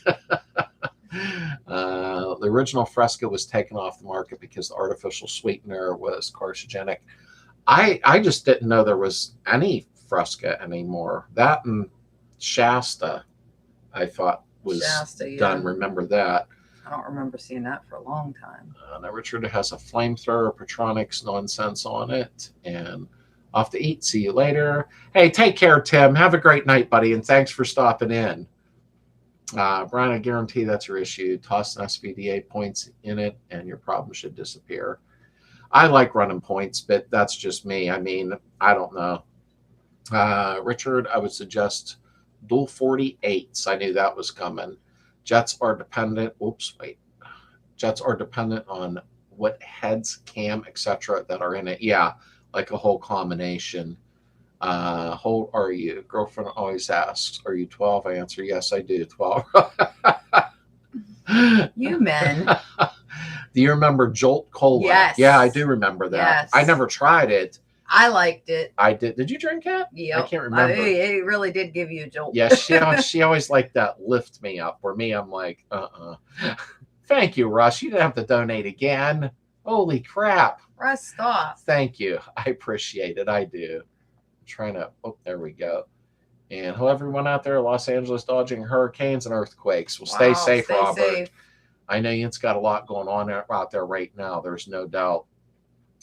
The original Fresca was taken off the market because the artificial sweetener was carcinogenic. I just didn't know there was any Fresca anymore. That and Shasta, I thought was done. Remember that? I don't remember seeing that for a long time. Now Richard has a flamethrower Petronics nonsense on it. And off to eat. See you later. Hey, take care, Tim. Have a great night, buddy. And thanks for stopping in. Brian, I guarantee that's your issue. Toss an SVDA points in it and your problem should disappear. I like running points, but that's just me. I mean, I don't know. Richard, I would suggest dual 48s. I knew that was coming. Jets are dependent. Jets are dependent on what heads, cam, etc. that are in it. Yeah, like a whole combination. How old are you? Girlfriend always asks, "Are you 12?" I answer, "Yes, I do." 12. You men. Do you remember Jolt Cola? Yes. Yeah, I do remember that. Yes. I never tried it. I liked it. I did. Did you drink it? Yeah. I can't remember. It really did give you a jolt. Yeah, she always liked that lift me up. Where me, I'm like, Thank you, Russ. You didn't have to donate again. Holy crap. Russ, stop. Thank you. I appreciate it. I do. I'm trying to, there we go. And hello, everyone out there, Los Angeles dodging hurricanes and earthquakes. Well, stay safe, Robert. Safe. I know it's got a lot going on out there right now. There's no doubt.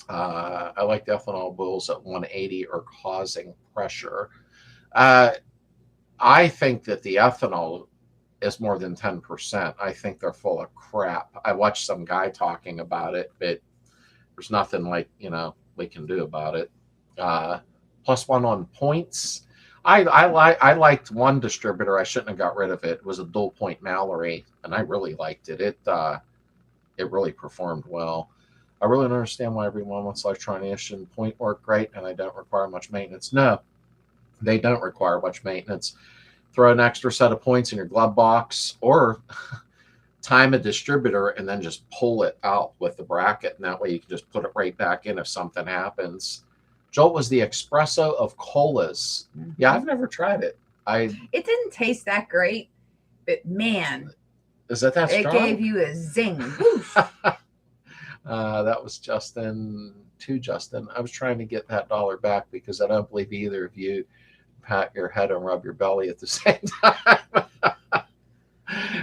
I like the ethanol bulls at 180 are causing pressure. I think that the ethanol is more than 10%. I think they're full of crap. I watched some guy talking about it, but there's nothing we can do about it. +1 on points. I liked one distributor. I shouldn't have got rid of it. It was a dual point Mallory, and I really liked it. It really performed well. I really don't understand why everyone wants electronic point work great, and I don't require much maintenance. No, they don't require much maintenance. Throw an extra set of points in your glove box, or time a distributor and then just pull it out with the bracket, and that way you can just put it right back in if something happens. Jolt was the espresso of colas. Mm-hmm. Yeah, I've never tried it. It didn't taste that great, but man, is that strong? It gave you a zing. That was Justin. I was trying to get that $1 back because I don't believe either of you pat your head and rub your belly at the same time.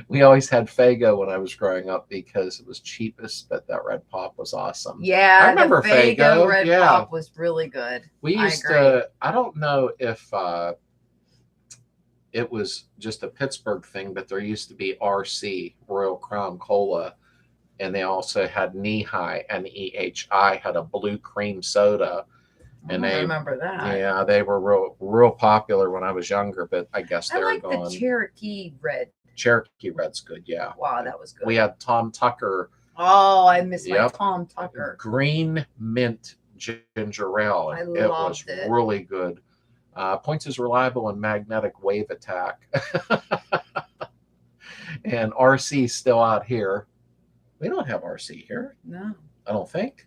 We always had Faygo when I was growing up because it was cheapest, but that red pop was awesome. Yeah, I remember the Faygo red pop was really good. We used to, I don't know if it was just a Pittsburgh thing, but there used to be RC, Royal Crown Cola, and they also had Knee-High, Nehi, had a blue cream soda, I and don't they, remember that. yeah, they were real popular when I was younger, but I guess I they're like the gone. Cherokee red. Cherokee Red's good, yeah. Wow, that was good. We had Tom Tucker. Oh, I miss my Yep. Tom Tucker. Green mint ginger ale. I It was loved it. really good. Points is reliable in magnetic wave attack. And RC still out here. We don't have RC here. No, I don't think.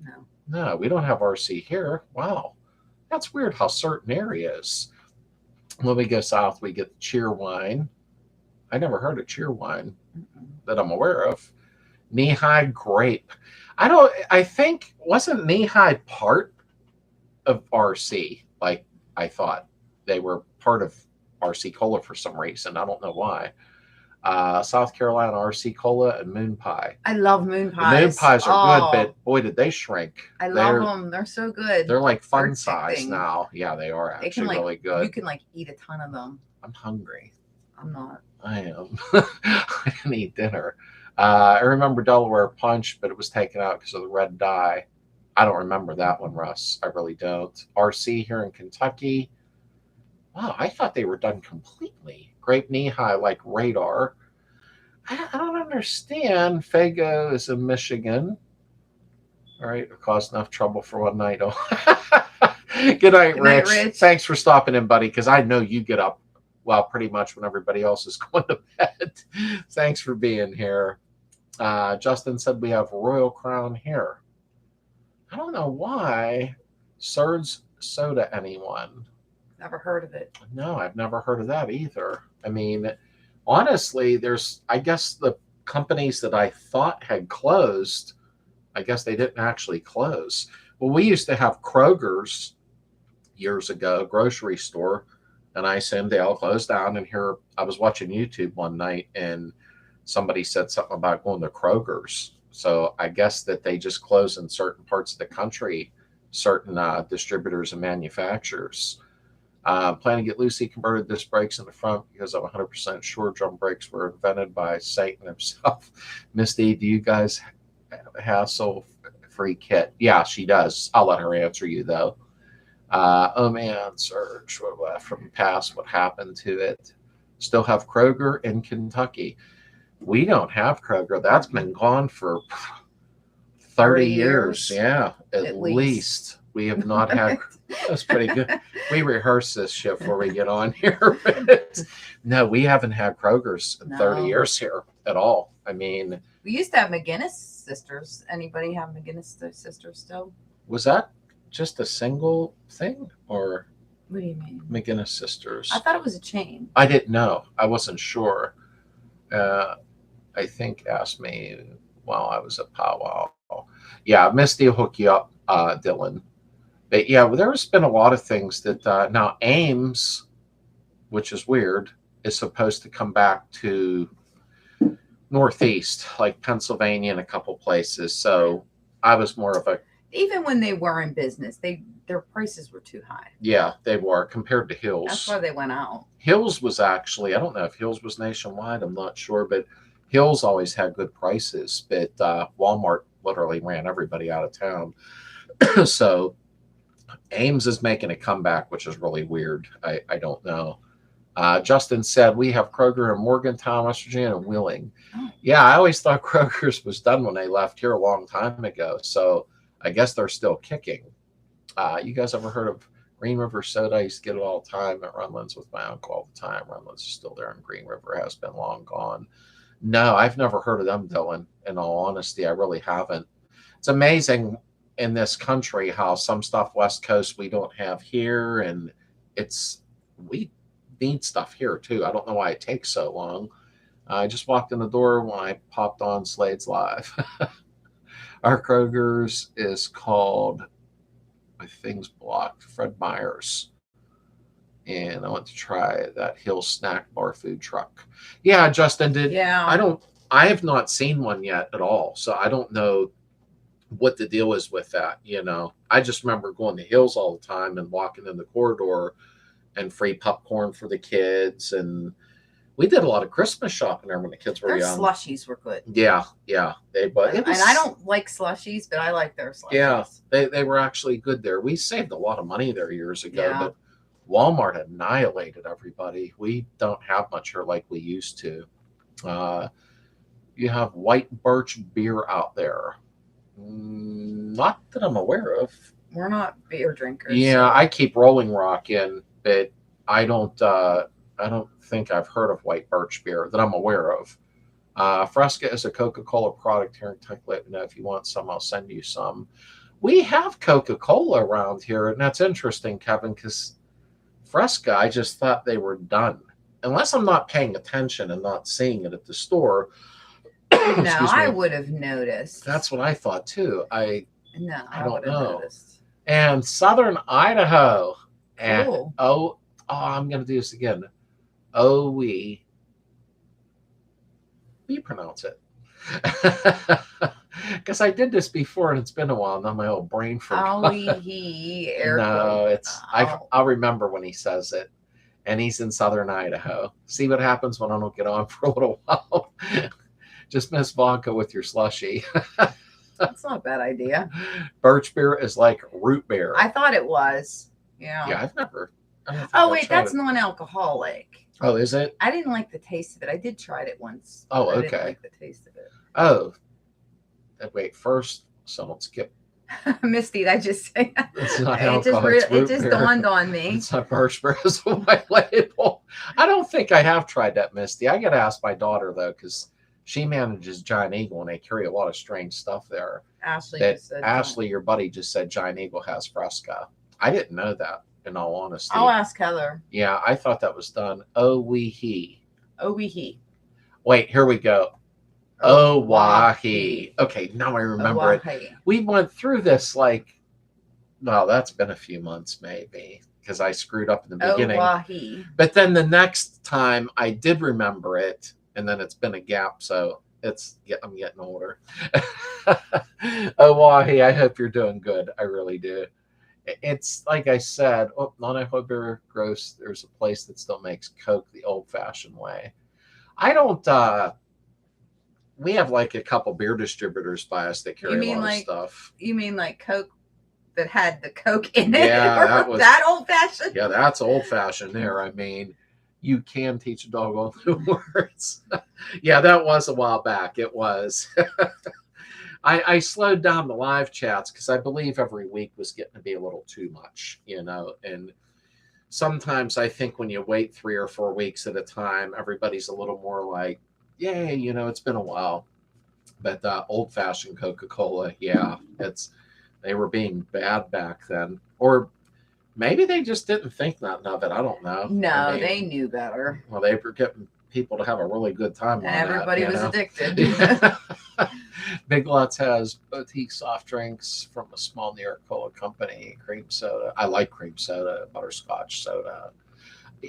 no. No, we don't have RC here. Wow. That's weird how certain areas. When we go south, we get Cheerwine. I never heard of Cheerwine that I'm aware of. Knee-High grape. I think, wasn't Knee-High part of RC? Like, I thought they were part of RC Cola for some reason. I don't know why. South Carolina RC Cola and Moon Pie. I love moon The pies. moon pies are Oh, good, but boy, did they shrink. I love them. They're so good. They're like fun They're size addicting. now. Yeah, they are They actually can, like, really good. You can like eat a ton of them. I'm hungry. I'm not. I am. I didn't eat dinner. I remember Delaware Punch, but it was taken out because of the red dye. I don't remember that one, Russ. I really don't. RC here in Kentucky. Wow, I thought they were done completely. Grape Knee-High, like Radar. I don't understand. Fago is in Michigan. All right, it caused enough trouble for one night. Oh. Good night, Rich. Rich. Thanks for stopping in, buddy, because I know you get up, well, pretty much when everybody else is going to bed. Thanks for being here. Justin said we have Royal Crown here. I don't know why. Surge Soda, anyone? Never heard of it. No, I've never heard of that either. I mean, honestly, I guess the companies that I thought had closed, I guess they didn't actually close. Well, we used to have Kroger's years ago, grocery store, and I assumed they all closed down. And here I was watching YouTube one night and somebody said something about going to Kroger's. So I guess that they just close in certain parts of the country, certain distributors and manufacturers. Plan to get Lucy converted disc brakes in the front because I'm 100% sure drum brakes were invented by Satan himself. Misty, do you guys have a hassle-free kit? Yeah, she does. I'll let her answer you, though. Oh, man, Surge, what left from the past? What happened to it? Still have Kroger in Kentucky. We don't have Kroger. That's been gone for 30 years. Yeah, at least. We have not had. That's pretty good. We rehearse this shit before we get on here. No, we haven't had Kroger's in 30 years here at all. I mean, we used to have McGinnis sisters. Anybody have McGinnis sisters still? Was that just a single thing, or what do you mean? McGinnis sisters? I thought it was a chain. I didn't know. I wasn't sure. I think asked me while I was at Powwow. Yeah, Misty will hook you up, Dylan. But yeah, well, there's been a lot of things that now Ames, which is weird, is supposed to come back to Northeast, like Pennsylvania and a couple places. So I was more of a. Even when they were in business, their prices were too high. Yeah, they were compared to Hills. That's why they went out. Hills was actually, I don't know if Hills was nationwide. I'm not sure, but Hills always had good prices. But Walmart literally ran everybody out of town. So Ames is making a comeback, which is really weird. I don't know. Justin said we have Kroger in Morgantown, West Virginia, and Wheeling. Oh. Yeah, I always thought Kroger's was done when they left here a long time ago. So I guess they're still kicking. You guys ever heard of Green River Soda? I used to get it all the time at Runlands with my uncle all the time. Runlands is still there, and Green River has been long gone. No, I've never heard of them, Dylan. In all honesty, I really haven't. It's amazing in this country how some stuff West Coast we don't have here, and we need stuff here too. I don't know why it takes so long. I just walked in the door when I popped on Slades Live. Our Kroger's is called, my thing's blocked, Fred Meyer's. And I went to try that Hill snack bar food truck. Yeah, Justin did. Yeah. I have not seen one yet at all. So I don't know what the deal is with that. You know, I just remember going to Hills all the time and walking in the corridor and free popcorn for the kids. And We did a lot of Christmas shopping there when the kids were Their young. slushies were good. Yeah, but it was, and I don't like slushies, but I like their slushies. Yeah, they were actually good there. We saved a lot of money there years ago, Yeah. but Walmart annihilated everybody. We don't have much here like we used to. You have white birch beer out there. Not that I'm aware of. We're not beer drinkers. Yeah, so. I keep Rolling Rock in, but I don't think I've heard of white birch beer that I'm aware of. Fresca is a Coca-Cola product here in Kentucky. Let me know if you want some. I'll send you some. We have Coca-Cola around here, and that's interesting, Kevin, because Fresca, I just thought they were done. Unless I'm not paying attention and not seeing it at the store. No, I would have noticed. That's what I thought too. I don't know. Noticed. And Southern Idaho. And Cool. I'm gonna do this again. How do you pronounce it? Because I did this before and it's been a while. Now my old brain forgot. No, it's I'll remember when he says it. And he's in Southern Idaho. See what happens when I don't get on for a little while. Just miss vodka with your slushy. That's not a bad idea. Birch beer is like root beer. I thought it was. Yeah. Yeah, I've never. Oh wait, that's non-alcoholic. Oh, is it? I didn't like the taste of it. I did try it once. Oh, okay. I didn't like the taste of it. Oh, wait. First, so don't skip. Misty, I just say it's not alcohol. It just dawned on me. It's not birch beer. It's a white label. I don't think I have tried that, Misty. I got to ask my daughter though, because she manages Giant Eagle and they carry a lot of strange stuff there. Ashley, your buddy, just said Giant Eagle has Fresca. I didn't know that, in all honesty. I'll ask Heather. Yeah, I thought that was done. He. Wait, here we go. Owahi. Okay, now I remember it. We went through this that's been a few months maybe, because I screwed up in the beginning. Owahi. But then the next time I did remember it, and then it's been a gap, so I'm getting older. Owahi, I hope you're doing good. I really do. It's like I said, non-alcoholic gross. There's a place that still makes Coke the old-fashioned way. I don't. We have a couple beer distributors by us that carry a lot of stuff. You mean like Coke that had the Coke in it? Yeah, that old-fashioned. Yeah, that's old-fashioned there. I mean, you can teach a dog all the words. Yeah, that was a while back. It was. I slowed down the live chats because I believe every week was getting to be a little too much, and sometimes I think when you wait 3 or 4 weeks at a time, everybody's a little more like, yay, it's been a while. But old-fashioned Coca-Cola, yeah, they were being bad back then. Or maybe they just didn't think nothing of it. I don't know. No, they knew better. Well, they were getting people to have a really good time on everybody was addicted. Big Lots has boutique soft drinks from a small New York cola company, cream soda. I like cream soda, butterscotch soda.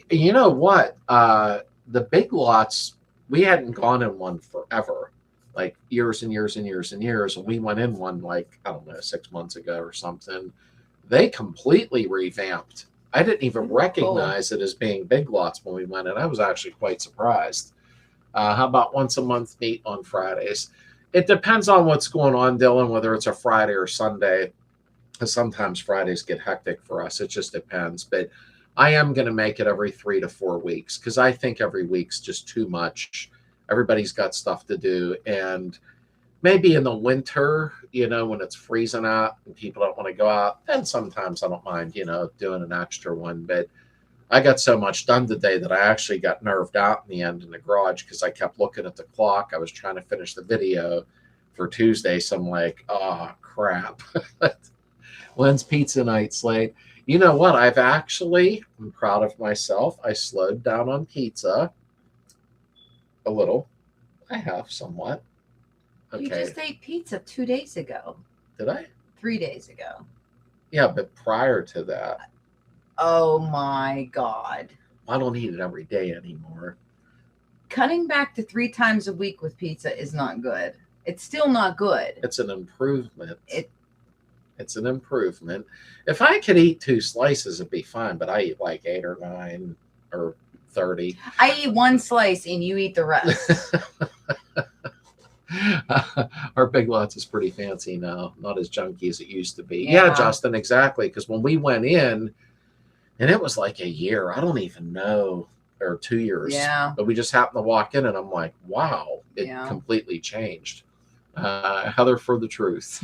You know what? The Big Lots, we hadn't gone in one forever, like years and years and years and years. And we went in one 6 months ago or something. They completely revamped. I didn't even recognize it as being Big Lots when we went in. I was actually quite surprised. How about once a month meet on Fridays? It depends on what's going on, Dylan, whether it's a Friday or Sunday. Because sometimes Fridays get hectic for us. It just depends. But I am going to make it every 3 to 4 weeks because I think every week's just too much. Everybody's got stuff to do. And maybe in the winter, when it's freezing out and people don't want to go out, then sometimes I don't mind, doing an extra one. But I got so much done today that I actually got nerved out in the end in the garage because I kept looking at the clock. I was trying to finish the video for Tuesday. So I'm like, oh, crap. When's pizza night, Slade? You know what? I'm proud of myself. I slowed down on pizza a little. I have somewhat. Okay. You just ate pizza 2 days ago. Did I? 3 days ago. Yeah, but prior to that. Oh my God. I don't eat it every day anymore. Cutting back to 3 times a week with pizza is not good. It's still not good. It's an improvement. It's an improvement. If I could eat 2 slices, it'd be fine, but I eat 8 or 9 or 30. I eat one slice and you eat the rest. Our Big Lots is pretty fancy now, not as junky as it used to be. Yeah, Justin, exactly. Because when we went in, and it was like a year, I don't even know, or 2 years. Yeah. But we just happened to walk in, and I'm like, wow, it completely changed. Heather for the truth.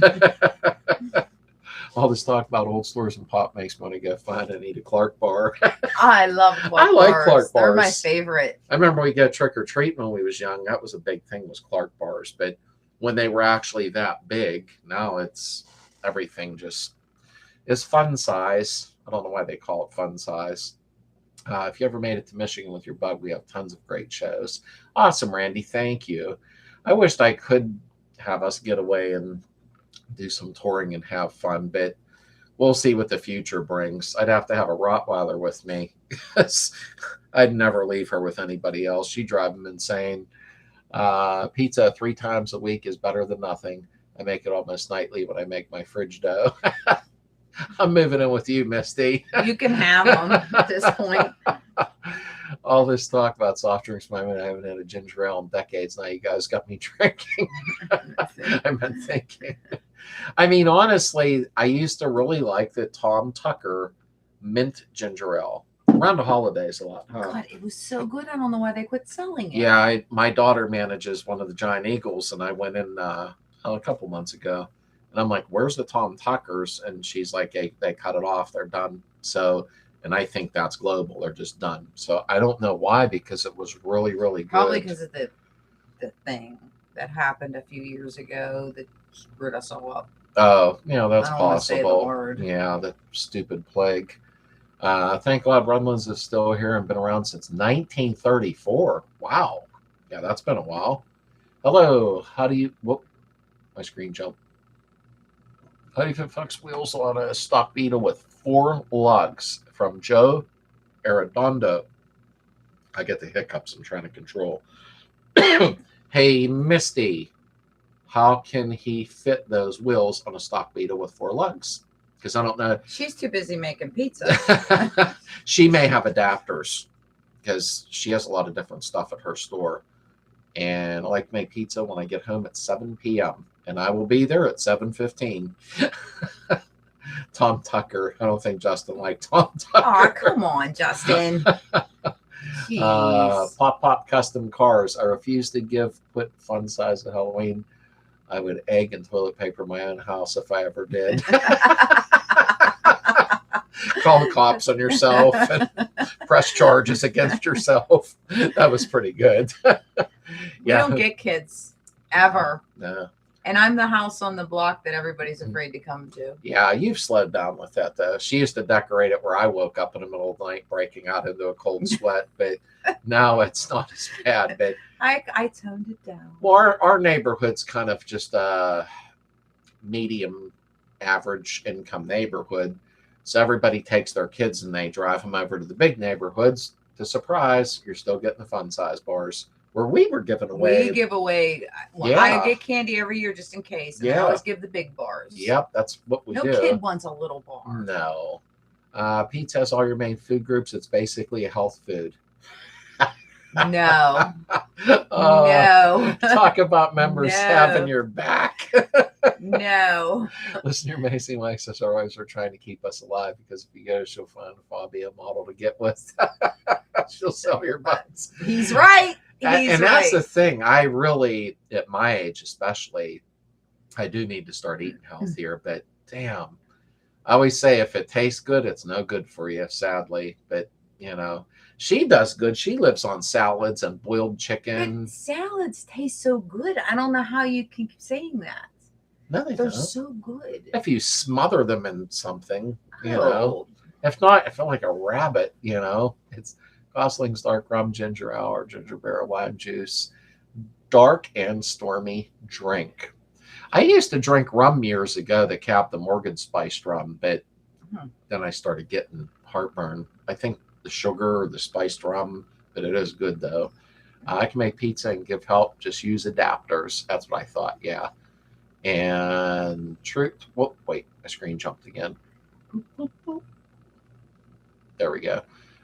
All this talk about old stores and pop makes me want to go find and eat a Clark bar. I love Clark bars. I like Clark bars. They're my favorite. I remember we got trick or treat when we was young. That was a big thing, was Clark bars. But when they were actually that big, now it's everything just is fun size. I don't know why they call it fun size. If you ever made it to Michigan with your bug, we have tons of great shows. Awesome, Randy. Thank you. I wished I could have us get away and do some touring and have fun, but we'll see what the future brings. I'd have to have a Rottweiler with me because I'd never leave her with anybody else. She'd drive them insane. Pizza 3 times a week is better than nothing. I make it almost nightly when I make my fridge dough. I'm moving in with you, Misty. You can have them at this point. All this talk about soft drinks, I haven't had a ginger ale in decades. Now you guys got me drinking. I meant thinking. I mean, honestly, I used to really like the Tom Tucker mint ginger ale around the holidays a lot. Huh? God, it was so good. I don't know why they quit selling it. Yeah, my daughter manages one of the Giant Eagles, and I went in a couple months ago, and I'm like, "Where's the Tom Tuckers?" And she's like, "Hey, they cut it off. They're done." So, and I think that's global. They're just done. So I don't know why, because it was really, really good. Probably because of the thing that happened a few years ago that screwed us all up. Oh, that's I don't possible. Say the word. Yeah, the stupid plague. Thank God Runlands is still here and been around since 1934. Wow. Yeah, that's been a while. Hello. How do you... Whoop. My screen jumped. How do you fit flex wheels on a stock Beetle with 4 lugs? From Joe Arredondo. I get the hiccups I'm trying to control. Hey, Misty. How can he fit those wheels on a stock Beetle with 4 lugs? Because I don't know. She's too busy making pizza. She may have adapters because she has a lot of different stuff at her store. And I like to make pizza when I get home at 7 p.m. And I will be there at 7:15. Tom Tucker. I don't think Justin liked Tom Tucker. Oh, come on, Justin. Pop custom cars. I refuse to put fun size at Halloween. I would egg and toilet paper my own house if I ever did. Call the cops on yourself and press charges against yourself. That was pretty good. You don't get kids ever. No. And I'm the house on the block that everybody's afraid to come to. Yeah, you've slowed down with that, though. She used to decorate it where I woke up in the middle of the night breaking out into a cold sweat, but now it's not as bad. But I toned it down. Well, our neighborhood's kind of just a medium average income neighborhood. So everybody takes their kids and they drive them over to the big neighborhoods. To surprise, you're still getting the fun size bars. Where we were giving away. We give away. Well, yeah. I get candy every year just in case. And I always give the big bars. Yep, that's what we do. No kid wants a little bar. No. Pizza has all your main food groups. It's basically a health food. No. No. Talk about members having your back. No. Listen, your amazing likes us always are trying to keep us alive, because if you go, she'll find Bobby a model to get with. She'll sell your butts. He's right. And that's the thing. I really, at my age especially, I do need to start eating healthier. But damn, I always say if it tastes good, it's no good for you, sadly. But, she does good. She lives on salads and boiled chicken. But salads taste so good. I don't know how you keep saying that. No, they're so good. If you smother them in something, If not, I feel like a rabbit, It's Gosling's dark rum, ginger ale, or ginger beer, lime juice. Dark and stormy drink. I used to drink rum years ago, the Captain Morgan spiced rum, but then I started getting heartburn. I think the sugar or the spiced rum, but it is good though. I can make pizza and give help. Just use adapters. That's what I thought. Yeah. And truth. Wait, my screen jumped again. There we go.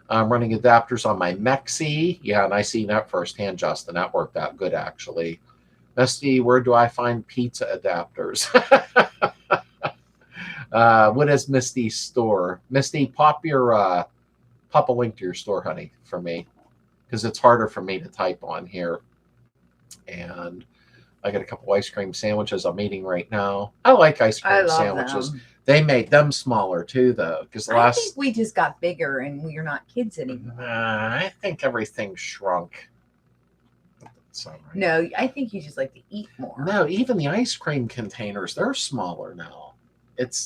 I'm running adapters on my Mexi. Yeah, and I seen that firsthand, Justin. That worked out good, actually. Misty, where do I find pizza adapters? What is Misty's store? Misty, pop a link to your store, honey, for me, because it's harder for me to type on here. And I got a couple ice cream sandwiches I'm eating right now. I like ice I cream love sandwiches. them. They made them smaller too, though, because I think we just got bigger and we're not kids anymore. I think everything shrunk. Right. No, I think you just like to eat more. No, even the ice cream containers, they're smaller now.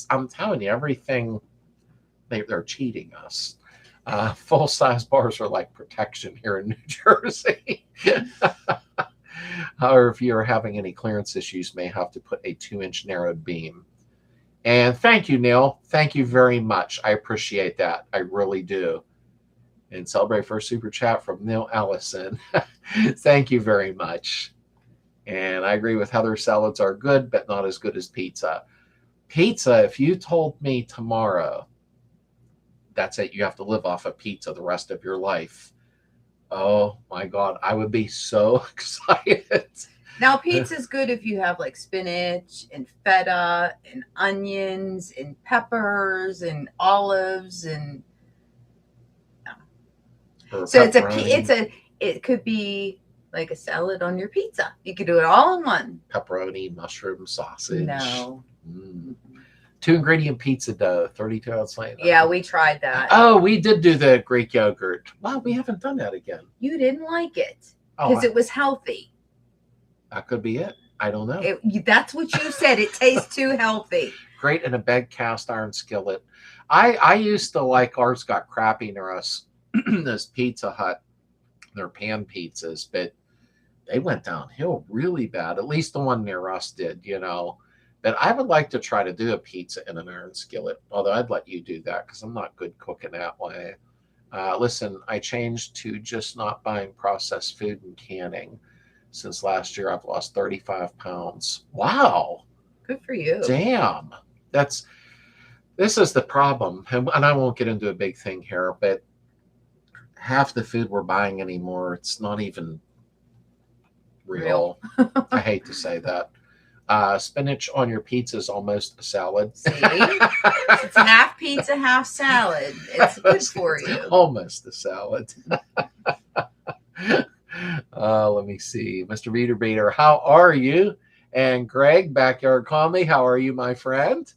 I'm telling you, everything, they're cheating us. Full size bars are like protection here in New Jersey. However, if you're having any clearance issues, may have to put a 2-inch narrowed beam. And thank you, Neil. Thank you very much. I appreciate that. I really do. And celebrate for a super chat from Neil Allison. Thank you very much. And I agree with Heather, salads are good, but not as good as pizza. Pizza, if you told me tomorrow, that's it, you have to live off of pizza the rest of your life. Oh my God, I would be so excited. Now, pizza's good if you have like spinach and feta and onions and peppers and olives and so it could be like a salad on your pizza. You could do it all in one. Pepperoni, mushroom, sausage. No. 2-ingredient pizza dough, 32 ounce lane. Yeah, we tried that. Oh, we did do the Greek yogurt. Wow, we haven't done that again. You didn't like it because it was healthy. That could be it. I don't know. That's what you said. It tastes too healthy. Great in a big cast iron skillet. I used to like ours got crappy near us. This Pizza Hut, their pan pizzas, but they went downhill really bad. At least the one near us did, But I would like to try to do a pizza in an iron skillet, although I'd let you do that because I'm not good cooking that way. Listen, I changed to just not buying processed food and canning. Since last year, I've lost 35 pounds. Wow. Good for you. Damn. This is the problem. And I won't get into a big thing here, but half the food we're buying anymore, it's not even real. I hate to say that. Spinach on your pizza is almost a salad. See? It's half pizza, half salad. It's good for you. Almost a salad. Let me see. Mr. Reader Beater, how are you? And Greg, Backyard Comedy, how are you, my friend?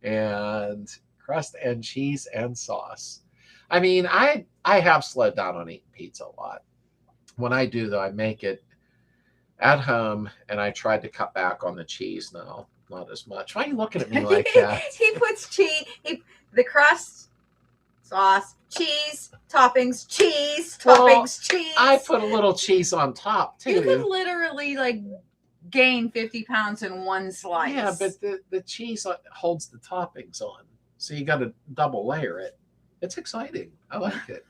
And crust and cheese and sauce. I mean, I have slowed down on eating pizza a lot. When I do, though, I make it at home, and I tried to cut back on the cheese now. Not as much. Why are you looking at me like that? He puts cheese, the crust, sauce, cheese, toppings, cheese. I put a little cheese on top, too. You could literally, gain 50 pounds in one slice. Yeah, but the cheese holds the toppings on. So you got to double layer it. It's exciting. I like it.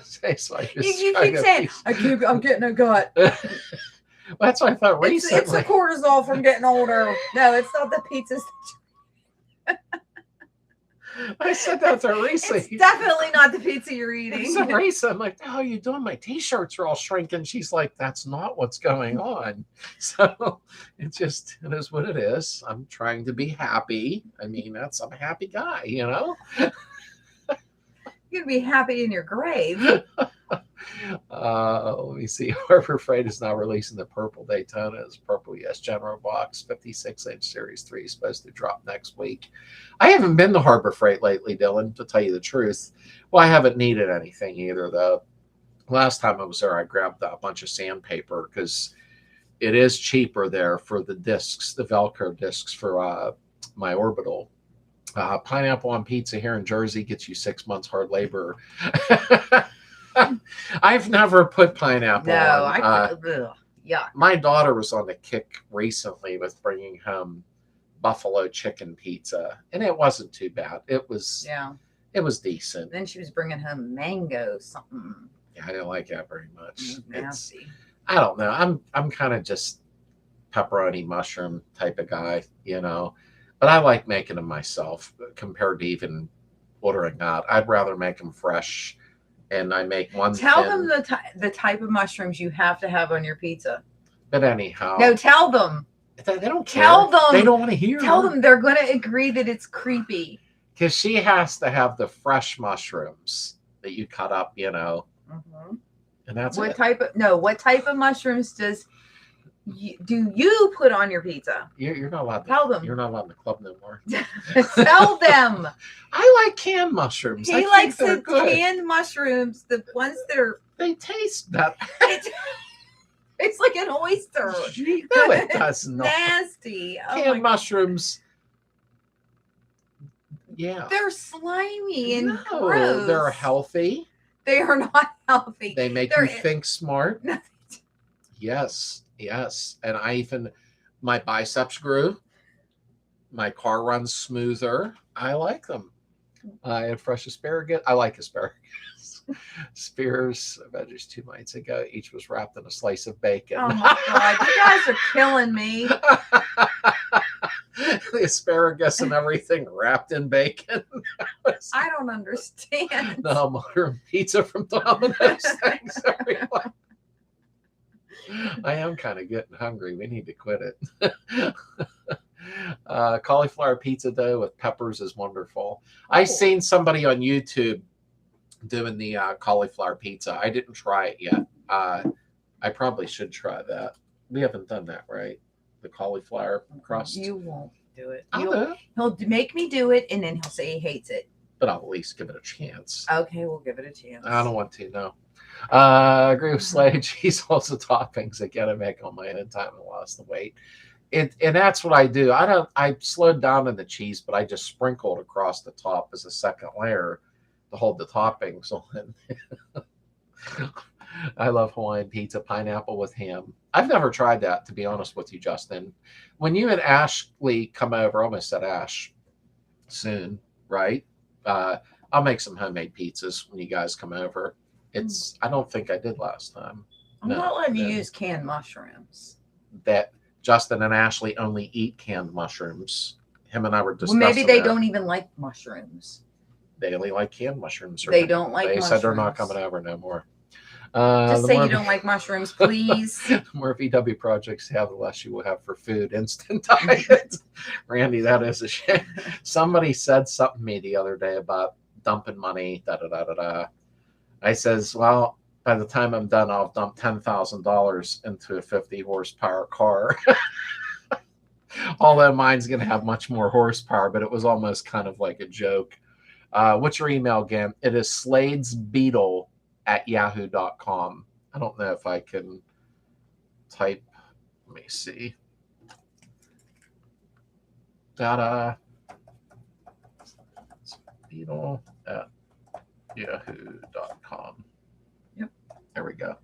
So you keep saying, I'm getting a gut. That's what I thought recently. It's the cortisol from getting older. No, it's not the pizzas. I said that to Reese. It's definitely not the pizza you're eating. So Reese, I'm like, how are you doing? My t-shirts are all shrinking. She's like, that's not what's going on. So it is what it is. I'm trying to be happy. I mean, I'm a happy guy, You're going to be happy in your grave. Let me see. Harbor Freight is now releasing the purple Daytona as purple, yes, General Box 56-inch Series 3 is supposed to drop next week. I haven't been to Harbor Freight lately, Dylan, to tell you the truth. Well, I haven't needed anything either, though. Last time I was there, I grabbed a bunch of sandpaper because it is cheaper there for the discs, the Velcro discs for my Orbital. Pineapple on pizza here in Jersey gets you 6 months hard labor. I've never put pineapple on. Yeah. My daughter was on the kick recently with bringing home buffalo chicken pizza, and it wasn't too bad. It was decent. Then she was bringing home mango something. Yeah, I didn't like that very much. Nasty. I don't know. I'm kind of just pepperoni mushroom type of guy, But I like making them myself compared to even ordering that. I'd rather make them fresh, and I make one Tell thin. them the type of mushrooms you have to have on your pizza. But anyhow, No, tell them. they don't Tell care. them. They don't want to hear. Tell them they're going to agree that it's creepy. Because she has to have the fresh mushrooms that you cut up, Mm-hmm. and that's What it. What type of mushrooms do you put on your pizza? You're not allowed to Tell them. You're not allowed in the club no more. Tell them. I like canned mushrooms. He likes the canned mushrooms, the ones that are. They taste better. It's like an oyster. No, it does not. Nasty. Canned mushrooms. Yeah. They're slimy and No, gross. they're healthy. They are not healthy. They make you think smart. Yes. And my biceps grew. My car runs smoother. I like them. I had fresh asparagus. I like asparagus. Spears veggies 2 nights ago. Each was wrapped in a slice of bacon. Oh my God. You guys are killing me. The asparagus and everything wrapped in bacon. I don't understand. The modern pizza from Domino's. Thanks, everyone. I am kind of getting hungry. We need to quit it. Cauliflower pizza dough with peppers is wonderful. I seen somebody on YouTube doing the cauliflower pizza. I didn't try it yet. I probably should try that. We haven't done that, right? The cauliflower crust. You won't do it. He'll make me do it, and then he'll say he hates it. But I'll at least give it a chance. Okay, we'll give it a chance. I don't want to, no. I agree with Slade. Cheese also toppings again. I make on my own time and lost the weight. And that's what I do. I slowed down in the cheese, but I just sprinkled across the top as a second layer to hold the toppings on. I love Hawaiian pizza, pineapple with ham. I've never tried that, to be honest with you, Justin. When you and Ashley come over, I almost said Ash soon, right? I'll make some homemade pizzas when you guys come over. I don't think I did last time. I'm not letting you use canned mushrooms. That Justin and Ashley only eat canned mushrooms. Him and I were discussing. Well, maybe they don't even like mushrooms. They only like canned mushrooms. They don't like mushrooms. They said they're not coming over no more. Just say you don't like mushrooms, please. The more VW projects you have, the less you will have for food. Instant diet. Randy, that is a shame. Somebody said something to me the other day about dumping money, da-da-da-da-da. I says, well, by the time I'm done, I'll dump $10,000 into a 50 horsepower car. Although mine's going to have much more horsepower, but it was almost kind of like a joke. What's your email again? It is sladesbeetle@yahoo.com. I don't know if I can type. Let me see. Beetle@yahoo.com. Yep. There we go.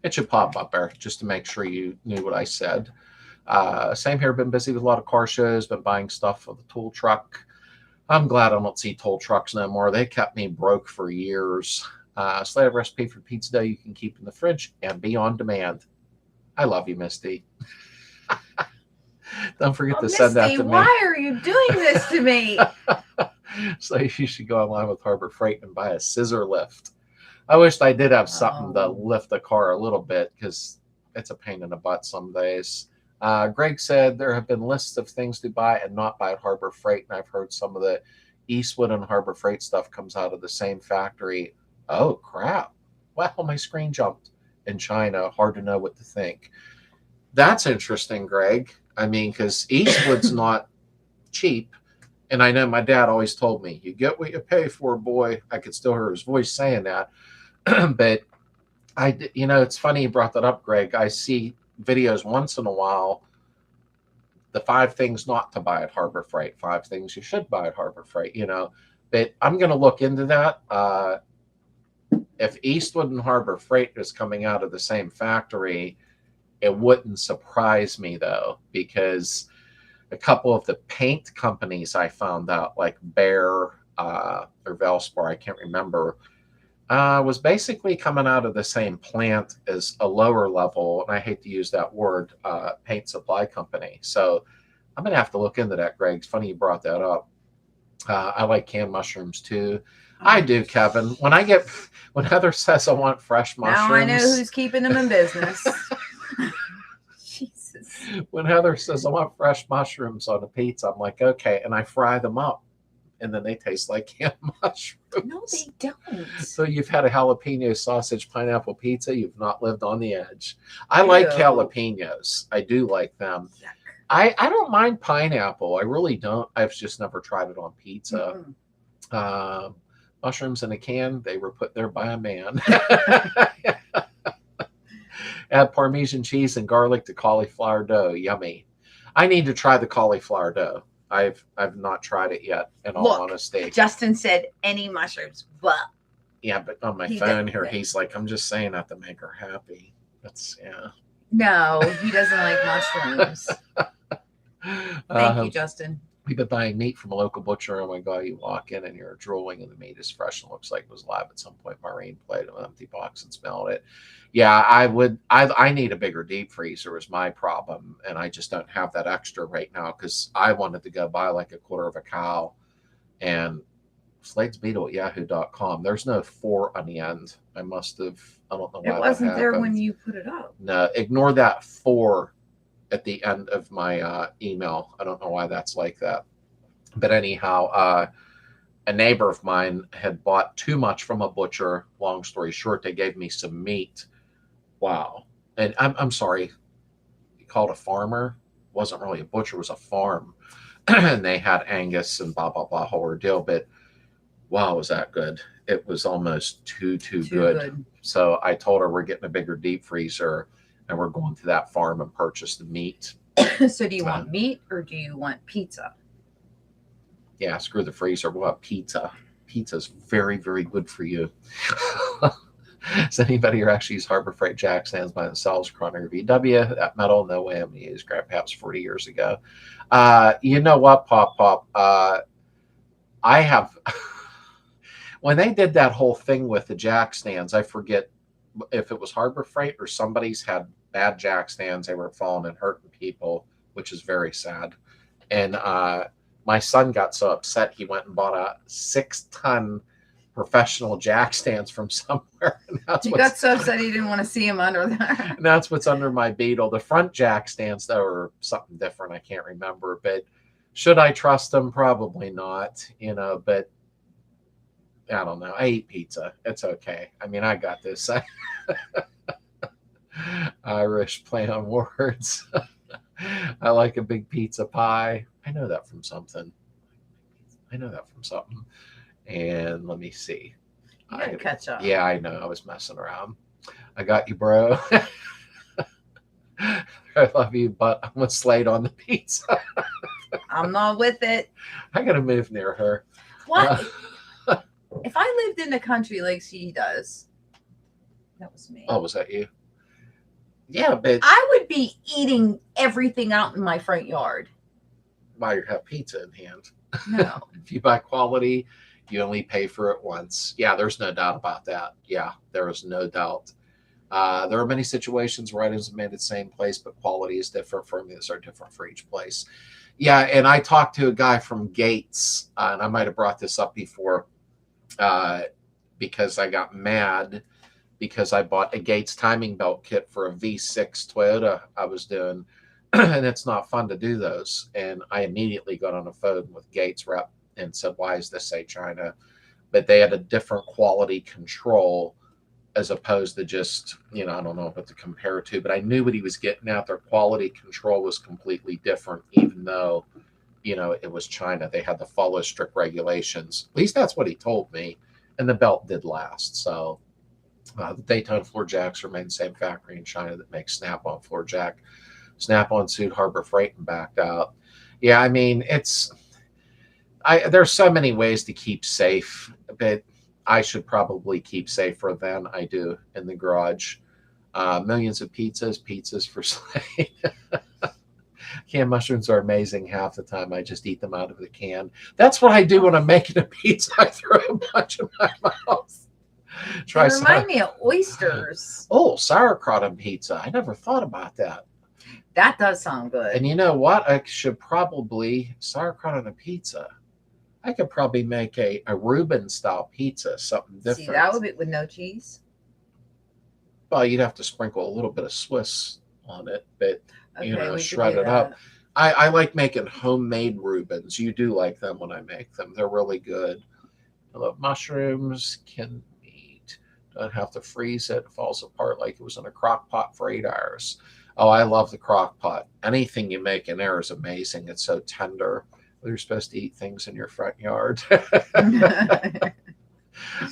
It should pop up there just to make sure you knew what I said. Same here. Been busy with a lot of car shows. Been buying stuff for the tool truck. I'm glad I don't see toll trucks no more. They kept me broke for years. Slade recipe for pizza dough you can keep in the fridge and be on demand. I love you, Misty. Don't forget to send that to me. Why are you doing this to me? So you should go online with Harbor Freight and buy a scissor lift. I wished I did have something to lift the car a little bit because it's a pain in the butt some days. Greg said there have been lists of things to buy and not buy at Harbor Freight, and I've heard some of the Eastwood and Harbor Freight stuff comes out of the same factory. Oh, crap. Well, my screen jumped in China. Hard to know what to think. That's interesting, Greg. I mean, because Eastwood's not cheap. And I know my dad always told me, you get what you pay for, boy. I could still hear his voice saying that. But it's funny you brought that up, Greg. I see videos once in a while, the 5 things not to buy at Harbor Freight, 5 things you should buy at Harbor Freight, but I'm going to look into that. If Eastwood and Harbor Freight is coming out of the same factory, it wouldn't surprise me though, because a couple of the paint companies I found out, like Bear or Valspar, I can't remember, was basically coming out of the same plant as a lower level, and I hate to use that word, paint supply company. So I'm going to have to look into that, Greg. It's funny you brought that up. I like canned mushrooms too. I Oh, do, Kevin. When Heather says I want fresh now I know mushrooms, who's keeping them in business. Jesus. when Heather says I want fresh mushrooms on a pizza, I'm like, okay, and I fry them up, and then they taste like canned No, mushrooms. they don't. So you've had a jalapeno sausage pineapple pizza. You've not lived on the edge. I like Ew. jalapenos. I do like them. Yuck. I don't mind pineapple. I really don't. I've just never tried it on pizza. Mm-mm. Um, Mushrooms in a can. They were put there by a man. Add Parmesan cheese and garlic to cauliflower dough. Yummy. I need to try the cauliflower dough. I've not tried it yet. In all Look, honesty, Justin said any mushrooms, but yeah. But on my he phone did. here, he's like, I'm just saying that to make her happy. That's yeah. No, he doesn't like mushrooms. Thank you, Justin. We've been buying meat from a local butcher. Oh my god, you walk in and you're drooling, and the meat is fresh and looks like it was live at some point. Maureen played an empty box and smelled it. Yeah, I would. I need a bigger deep freezer is my problem, and I just don't have that extra right now because I wanted to go buy like a quarter of a cow and Slades Beetle at yahoo.com. There's no four on the end. I must have. I don't know It why that wasn't there when happened. you put it up. No, ignore that four at the end of my email. I don't know why that's like that. But anyhow, a neighbor of mine had bought too much from a butcher. Long story short, they gave me some meat. Wow. And I'm sorry, you called a farmer? Wasn't really a butcher, it was a farm. And they had Angus and blah, blah, blah, whole ordeal. But wow, was that good? It was almost too Too good. good. So I told her we're getting a bigger deep freezer and we're going to that farm and purchase the meat. So do you want meat or do you want pizza? Yeah, screw the freezer. We'll have pizza. Pizza's very, very good for you. Does anybody here actually use Harbor Freight jack stands by themselves? Chrono VW, that metal? No way I'm going to use Grab Paps 40 years ago. You know what, Pop Pop? I have. When they did that whole thing with the jack stands, I forget if it was Harbor Freight or somebody's had bad jack stands. They were falling and hurting people, which is very sad. And my son got so upset he went and bought a 6-ton professional jack stands from somewhere. And He got so upset he didn't want to see him under there. and that's what's under my Beetle. The front jack stands though are something different. I can't remember, but should I trust them? Probably not. But I don't know. I eat pizza. It's okay. I mean, I got this. Irish play on words. I like a big pizza pie. I know that from something. And let me see. You gotta catch up. Yeah, I know. I was messing around. I got you, bro. I love you, but I'm a Slade on the pizza. I'm not with it. I gotta move near her. What? If I lived in the country like she does, that was me. Oh, was that you? Yeah, but I would be eating everything out in my front yard. buy your have pizza in hand. No. If you buy quality, you only pay for it once. Yeah, there's no doubt about that. Yeah, there is no doubt. There are many situations where items are made at the same place, but quality is different. Formulas are different for each place. Yeah, and I talked to a guy from Gates, and I might have brought this up before because I got mad because I bought a Gates timing belt kit for a V6 Toyota I was doing, and it's not fun to do those. And I immediately got on the phone with Gates rep and said, why is this say China? But they had a different quality control as opposed to just, I don't know what to compare it to, but I knew what he was getting at. Their quality control was completely different, even though, it was China. They had to follow strict regulations. At least that's what he told me. And the belt did last. So the Daytona floor jacks are made in the same factory in China that makes Snap-on floor jack. Snap-on sued Harbor Freight and backed out. Yeah, I mean, there's so many ways to keep safe, but I should probably keep safer than I do in the garage. Millions of pizzas for Slade. Canned mushrooms are amazing. Half the time I just eat them out of the can. That's what I do when I'm making a pizza. I throw a bunch in my mouth. They remind me of oysters. Oh, sauerkraut on pizza. I never thought about that. That does sound good. And you know what? I should probably sauerkraut on a pizza. I could probably make a Reuben style pizza, something See, that different. would be with no cheese. Well, you'd have to sprinkle a little bit of Swiss on it, but Okay, we could shred do it up. that. I like making homemade Reubens. You do like them when I make them. They're really good. I love mushrooms, canned meat. Don't have to freeze it. It falls apart like it was in a crock pot for 8 hours. Oh, I love the crock pot. Anything you make in there is amazing. It's so tender. You're supposed to eat things in your front yard. I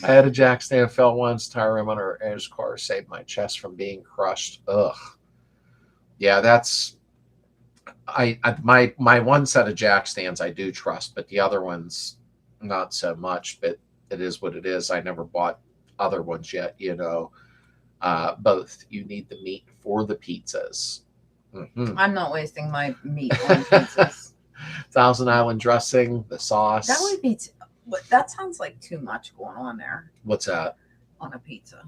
had a jack stand fell once, tire rim under his car saved my chest from being crushed. Ugh. Yeah, that's my one set of jack stands I do trust, but the other ones not so much. But it is what it is. I never bought other ones yet. Both you need the meat for the pizzas. I'm not wasting my meat on pizzas. Thousand Island dressing, the sauce. That would be. But that sounds like too much going on there What's that? on a pizza.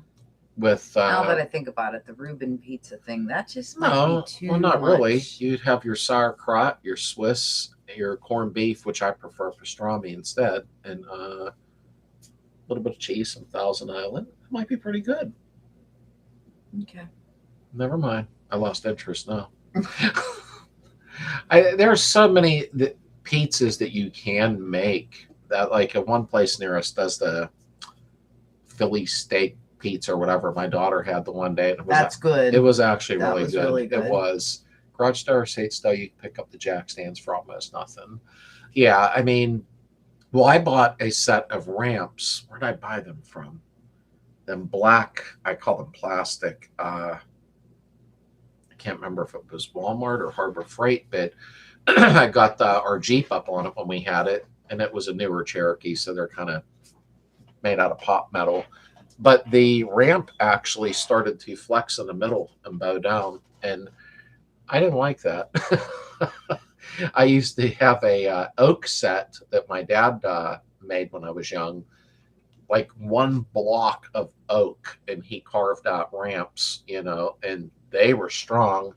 With Now that I think about it, the Reuben pizza thing, that just might no, be too well, not much. really. You'd have your sauerkraut, your Swiss, your corned beef, which I prefer pastrami instead, and a little bit of cheese, some Thousand Island. It might be pretty good. Okay. Never mind. I lost interest now. There are so many pizzas that you can make. That like at one place near us does the Philly steak pizza or whatever. My daughter had the one day, and That's good. it was actually That really was good. really good. It was. Garage Star States though, you can pick up the jack stands for almost nothing. Yeah, I mean, well, I bought a set of ramps. Where did I buy them from? Them black, I call them plastic. I can't remember if it was Walmart or Harbor Freight, but I got our Jeep up on it when we had it, and it was a newer Cherokee, so they're kind of made out of pop metal. But the ramp actually started to flex in the middle and bow down, and I didn't like that. I used to have a oak set that my dad made when I was young, like one block of oak, and he carved out ramps, and they were strong.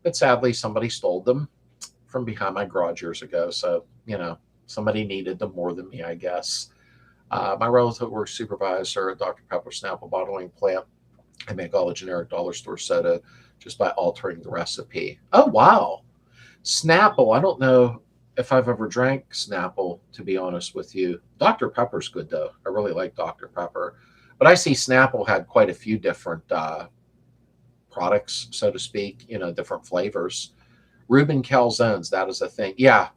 But sadly, somebody stole them from behind my garage years ago. So, somebody needed them more than me, I guess. My relative works supervisor at Dr. Pepper Snapple bottling plant. I make all the generic dollar store soda just by altering the recipe. Oh, wow. Snapple. I don't know if I've ever drank Snapple, to be honest with you. Dr. Pepper's good, though. I really like Dr. Pepper. But I see Snapple had quite a few different products, so to speak, different flavors. Reuben calzones, that is a thing. Yeah,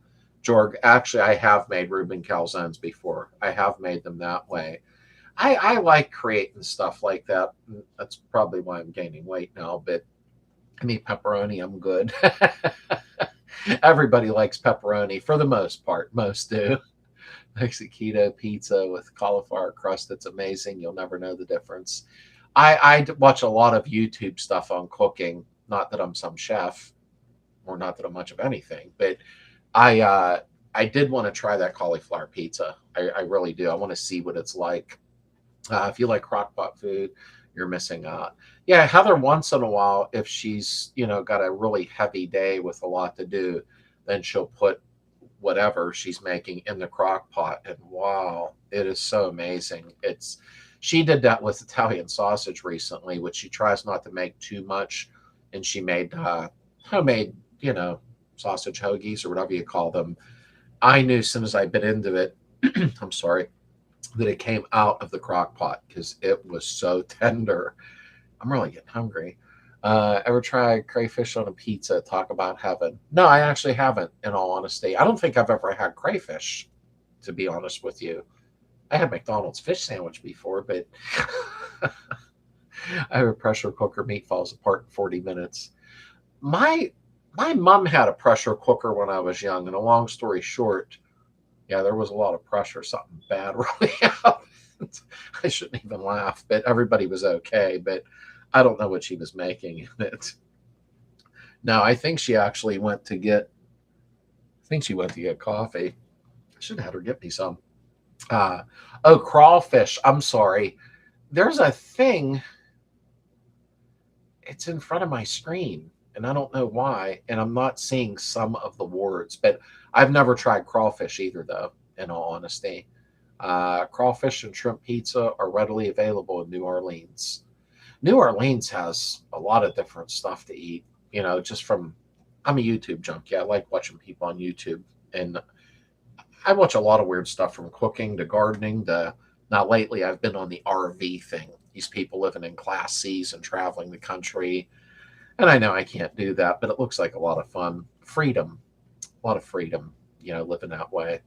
Jorg, actually, I have made Reuben calzones before. I have made them that way. I like creating stuff like that. That's probably why I'm gaining weight now, but I mean, pepperoni, I'm good. Everybody likes pepperoni for the most part. Most do. Makes a keto pizza with cauliflower crust. That's amazing. You'll never know the difference. I watch a lot of YouTube stuff on cooking. Not that I'm some chef, or not that I'm much of anything, but I did want to try that cauliflower pizza. I really do. I want to see what it's like. If you like crockpot food, you're missing out. Yeah, Heather, once in a while, if she's got a really heavy day with a lot to do, then she'll put whatever she's making in the crock pot, and wow, it is so amazing. She did that with Italian sausage recently, which she tries not to make too much, and she made homemade sausage hoagies or whatever you call them. I knew as soon as I bit into it, I'm sorry, that it came out of the crock pot because it was so tender. I'm really getting hungry. Ever tried crayfish on a pizza? Talk about heaven. No, I actually haven't, in all honesty. I don't think I've ever had crayfish, to be honest with you. I had McDonald's fish sandwich before, but I have a pressure cooker. Meat falls apart in 40 minutes. My mom had a pressure cooker when I was young, and a long story short, yeah, there was a lot of pressure. Something bad really happened. I shouldn't even laugh, but everybody was okay. But I don't know what she was making in it. No, I think she actually went to get. I think she went to get coffee. I should have had her get me some. Oh, crawfish. I'm sorry. There's a thing. It's in front of my screen, and I don't know why. And I'm not seeing some of the words, but I've never tried crawfish either, though. in all honesty. Crawfish and shrimp pizza are readily available in New Orleans. New Orleans has a lot of different stuff to eat, just from, I'm a YouTube junkie. I like watching people on YouTube. And I watch a lot of weird stuff from cooking to gardening to, now lately I've been on the RV thing. These people living in Class C's and traveling the country. And I know I can't do that, but it looks like a lot of fun. Freedom, a lot of freedom, living that way.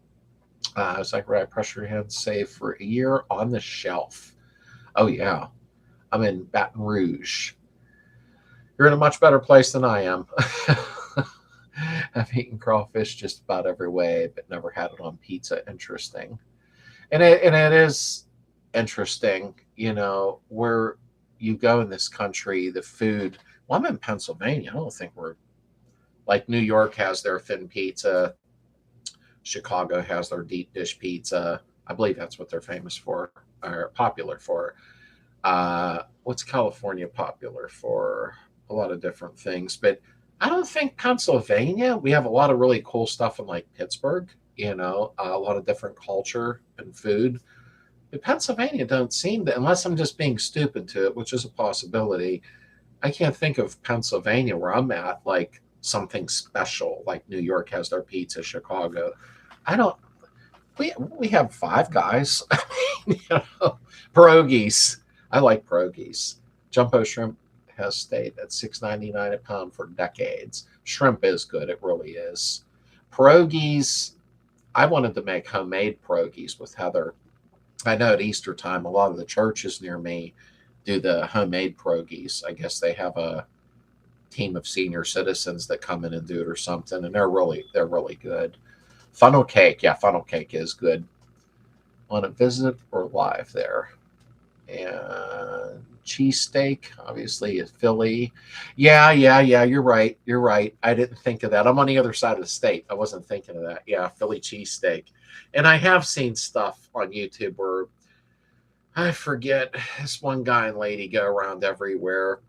It's like, right, pressure your hands save for a year on the shelf. Oh, yeah. I'm in Baton Rouge. You're in a much better place than I am. I've eaten crawfish just about every way, but never had it on pizza. Interesting. And it is interesting, where you go in this country, the food. Well, I'm in Pennsylvania. I don't think we're like New York has their thin pizza. Chicago has their deep dish pizza. I believe that's what they're famous for or popular for. What's California popular for? A lot of different things, but I don't think Pennsylvania. We have a lot of really cool stuff in like Pittsburgh. A lot of different culture and food. But Pennsylvania don't seem to, unless I'm just being stupid to it, which is a possibility. I can't think of Pennsylvania where I'm at like something special like New York has their pizza, Chicago. I don't. We have Five Guys. Pierogies. I like pierogies. Jumbo shrimp has stayed at $6.99 a pound for decades. Shrimp is good. It really is. Pierogies. I wanted to make homemade pierogies with Heather. I know at Easter time, a lot of the churches near me do the homemade pierogies. I guess they have a team of senior citizens that come in and do it or something, and they're really good. Funnel cake, yeah, funnel cake is good. On a visit or live there. And cheesesteak, obviously, is Philly. Yeah. You're right. You're right. I didn't think of that. I'm on the other side of the state. I wasn't thinking of that. Yeah, Philly cheesesteak. And I have seen stuff on YouTube where I forget this one guy and lady go around everywhere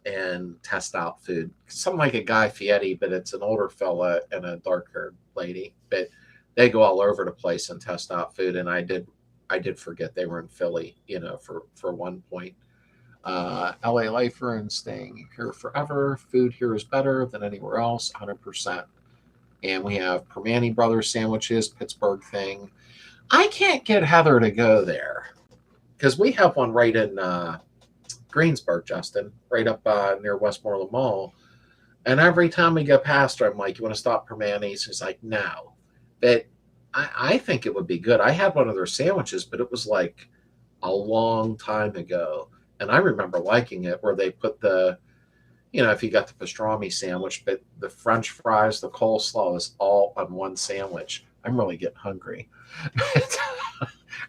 and test out food. Something like a Guy Fieri, but it's an older fella and a dark-haired lady. But they go all over the place and test out food. And I did forget they were in Philly, for one point. LA lifer and staying here forever. Food here is better than anywhere else, 100%. And we have Permani Brothers sandwiches, Pittsburgh thing. I can't get Heather to go there because we have one right in Greensburg, Justin, right up near Westmoreland Mall. And every time we go past her, I'm like, "You want to stop Permani's?" She's like, "No." But I think it would be good. I had one of their sandwiches, but it was like a long time ago. And I remember liking it where they put if you got the pastrami sandwich, but the French fries, the coleslaw is all on one sandwich. I'm really getting hungry.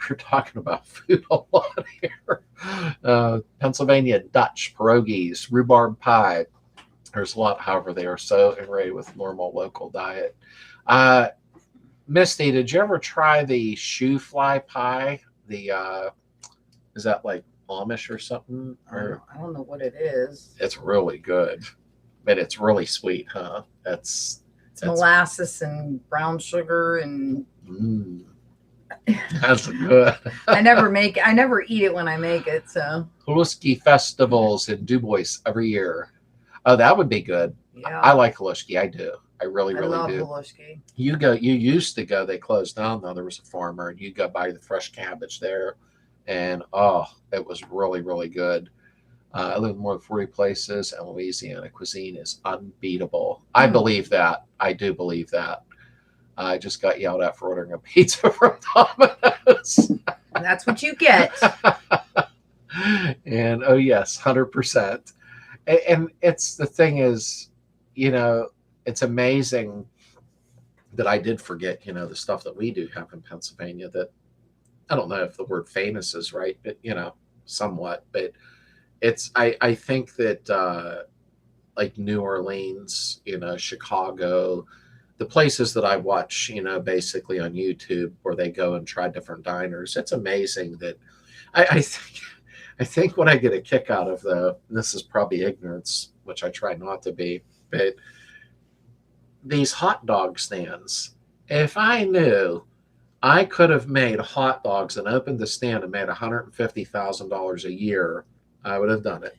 We're talking about food a lot here. Pennsylvania Dutch, pierogies, rhubarb pie. There's a lot, however, they are so arrayed with normal local diet. Misty, did you ever try the shoe fly pie? Is that like Amish or something? Or I don't know what it is. It's really good, but it's really sweet, huh? It's molasses and brown sugar and. That's good. I never eat it when I make it. So Haluski festivals in Du Bois every year. Oh, that would be good. Yeah, I like Haluski. I do. I really love do. Haluski. You used to go. They closed down though. There was a farmer, and you go buy the fresh cabbage there, and it was really, really good. I live in more than 40 places, and Louisiana cuisine is unbeatable. I believe that. I do believe that. I just got yelled at for ordering a pizza from Domino's. That's what you get. And oh yes, 100%. And it's the thing is, it's amazing that I did forget, the stuff that we do have in Pennsylvania that I don't know if the word famous is right, but somewhat. But I think that like New Orleans, Chicago, the places that I watch, basically on YouTube where they go and try different diners. It's amazing that I think what I get a kick out of though, and this is probably ignorance, which I try not to be, but these hot dog stands, if I knew I could have made hot dogs and opened the stand and made $150,000 a year. I would have done it.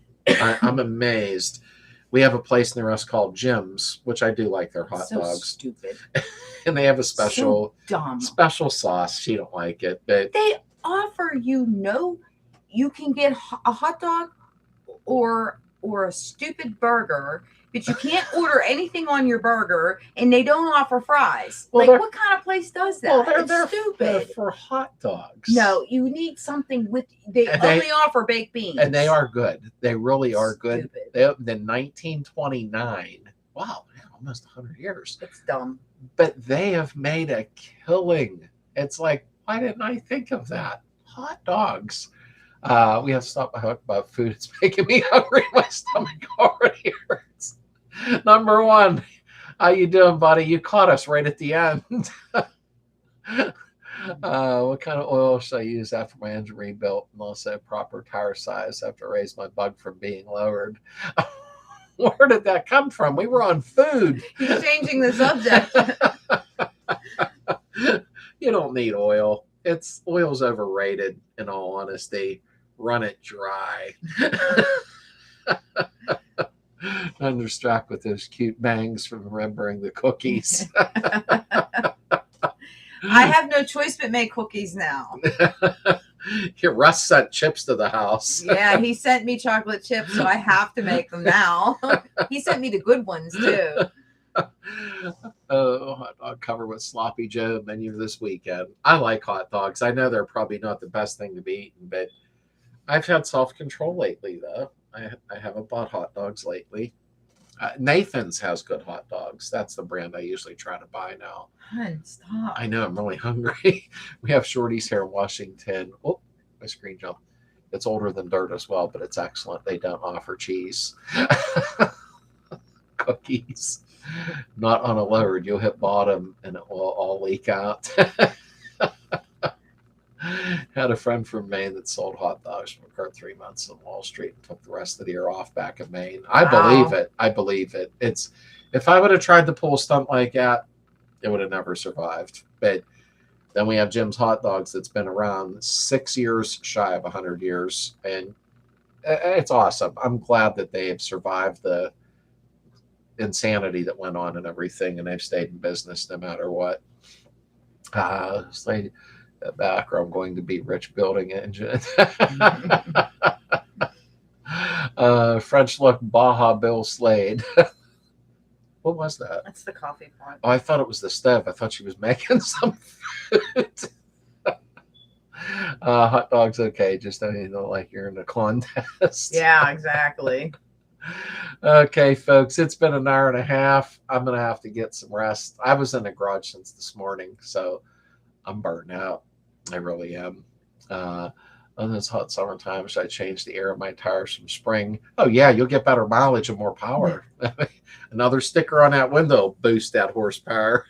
I'm amazed. We have a place near us called Jim's, which I do like their hot So dogs, stupid. and they have a So dumb. special sauce. She don't like it, but They offer you you can get a hot dog or a stupid burger, but you can't order anything on your burger, and they don't offer fries. Well, Like, what kind of place does that? well, they're It's they're stupid. for hot dogs. No, you need something with. They And only offer baked beans, and they are good. They really are good. Stupid. They opened in 1929. Wow, man, almost 100 years. It's dumb. But they have made a killing. It's like, why didn't I think of that? Hot dogs. We have to stop my hook about food. It's making me hungry. My stomach already hurts. Number one, how you doing, buddy? You caught us right at the end. What kind of oil should I use after my engine rebuilt? And also proper tire size after I raised my bug from being lowered. Where did that come from? We were on food. He's changing the subject. You don't need oil. Oil's overrated, in all honesty. Run it dry. Under strapped with those cute bangs from remembering the cookies. I have no choice but make cookies now. Russ sent chips to the house. Yeah, he sent me chocolate chips, so I have to make them now. He sent me the good ones too. Hot dog covered with sloppy Joe menu this weekend. I like hot dogs. I know they're probably not the best thing to be eaten, but I've had self-control lately, though. I haven't bought hot dogs lately. Nathan's has good hot dogs. That's the brand I usually try to buy now. Hun, stop. I know, I'm really hungry. We have Shorty's here in Washington. Oh, my screen jumped. It's older than dirt as well, but it's excellent. They don't offer cheese. Cookies. Not on a load. You'll hit bottom and it will all leak out. Had a friend from Maine that sold hot dogs for 3 months on Wall Street and took the rest of the year off back in Maine. I believe it. I believe it. If I would have tried to pull a stunt like that, it would have never survived. But then we have Jim's Hot Dogs that's been around 6 years shy of 100 years. And it's awesome. I'm glad that they have survived the insanity that went on and everything, and they've stayed in business no matter what. Slade, background going to be rich building engine. French look Baja Bill Slade. What was that? That's the coffee pot. Oh, I thought it was the stove. I thought she was making some food. Hot dogs, okay. Just don't you know, like you're in a contest. Yeah, exactly. Okay, folks, it's been an hour and a half. I'm gonna have to get some rest. I was in the garage since this morning, so I'm burnt out. I really am. On this hot summertime, should I change the air of my tires from spring? Oh yeah, you'll get better mileage and more power. Another sticker on that window boost that horsepower.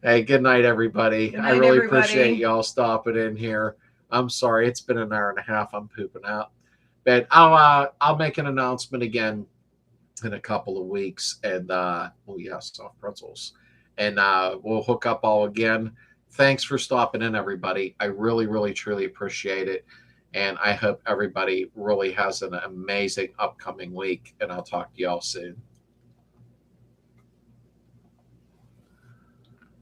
Hey, good night, everybody. Good night, I really everybody. appreciate y'all stopping in here. I'm sorry, it's been an hour and a half. I'm pooping out. But I'll make an announcement again in a couple of weeks. And oh yeah, soft pretzels. And we'll hook up all again. Thanks for stopping in, everybody. I really, really, truly appreciate it. And I hope everybody really has an amazing upcoming week. And I'll talk to y'all soon.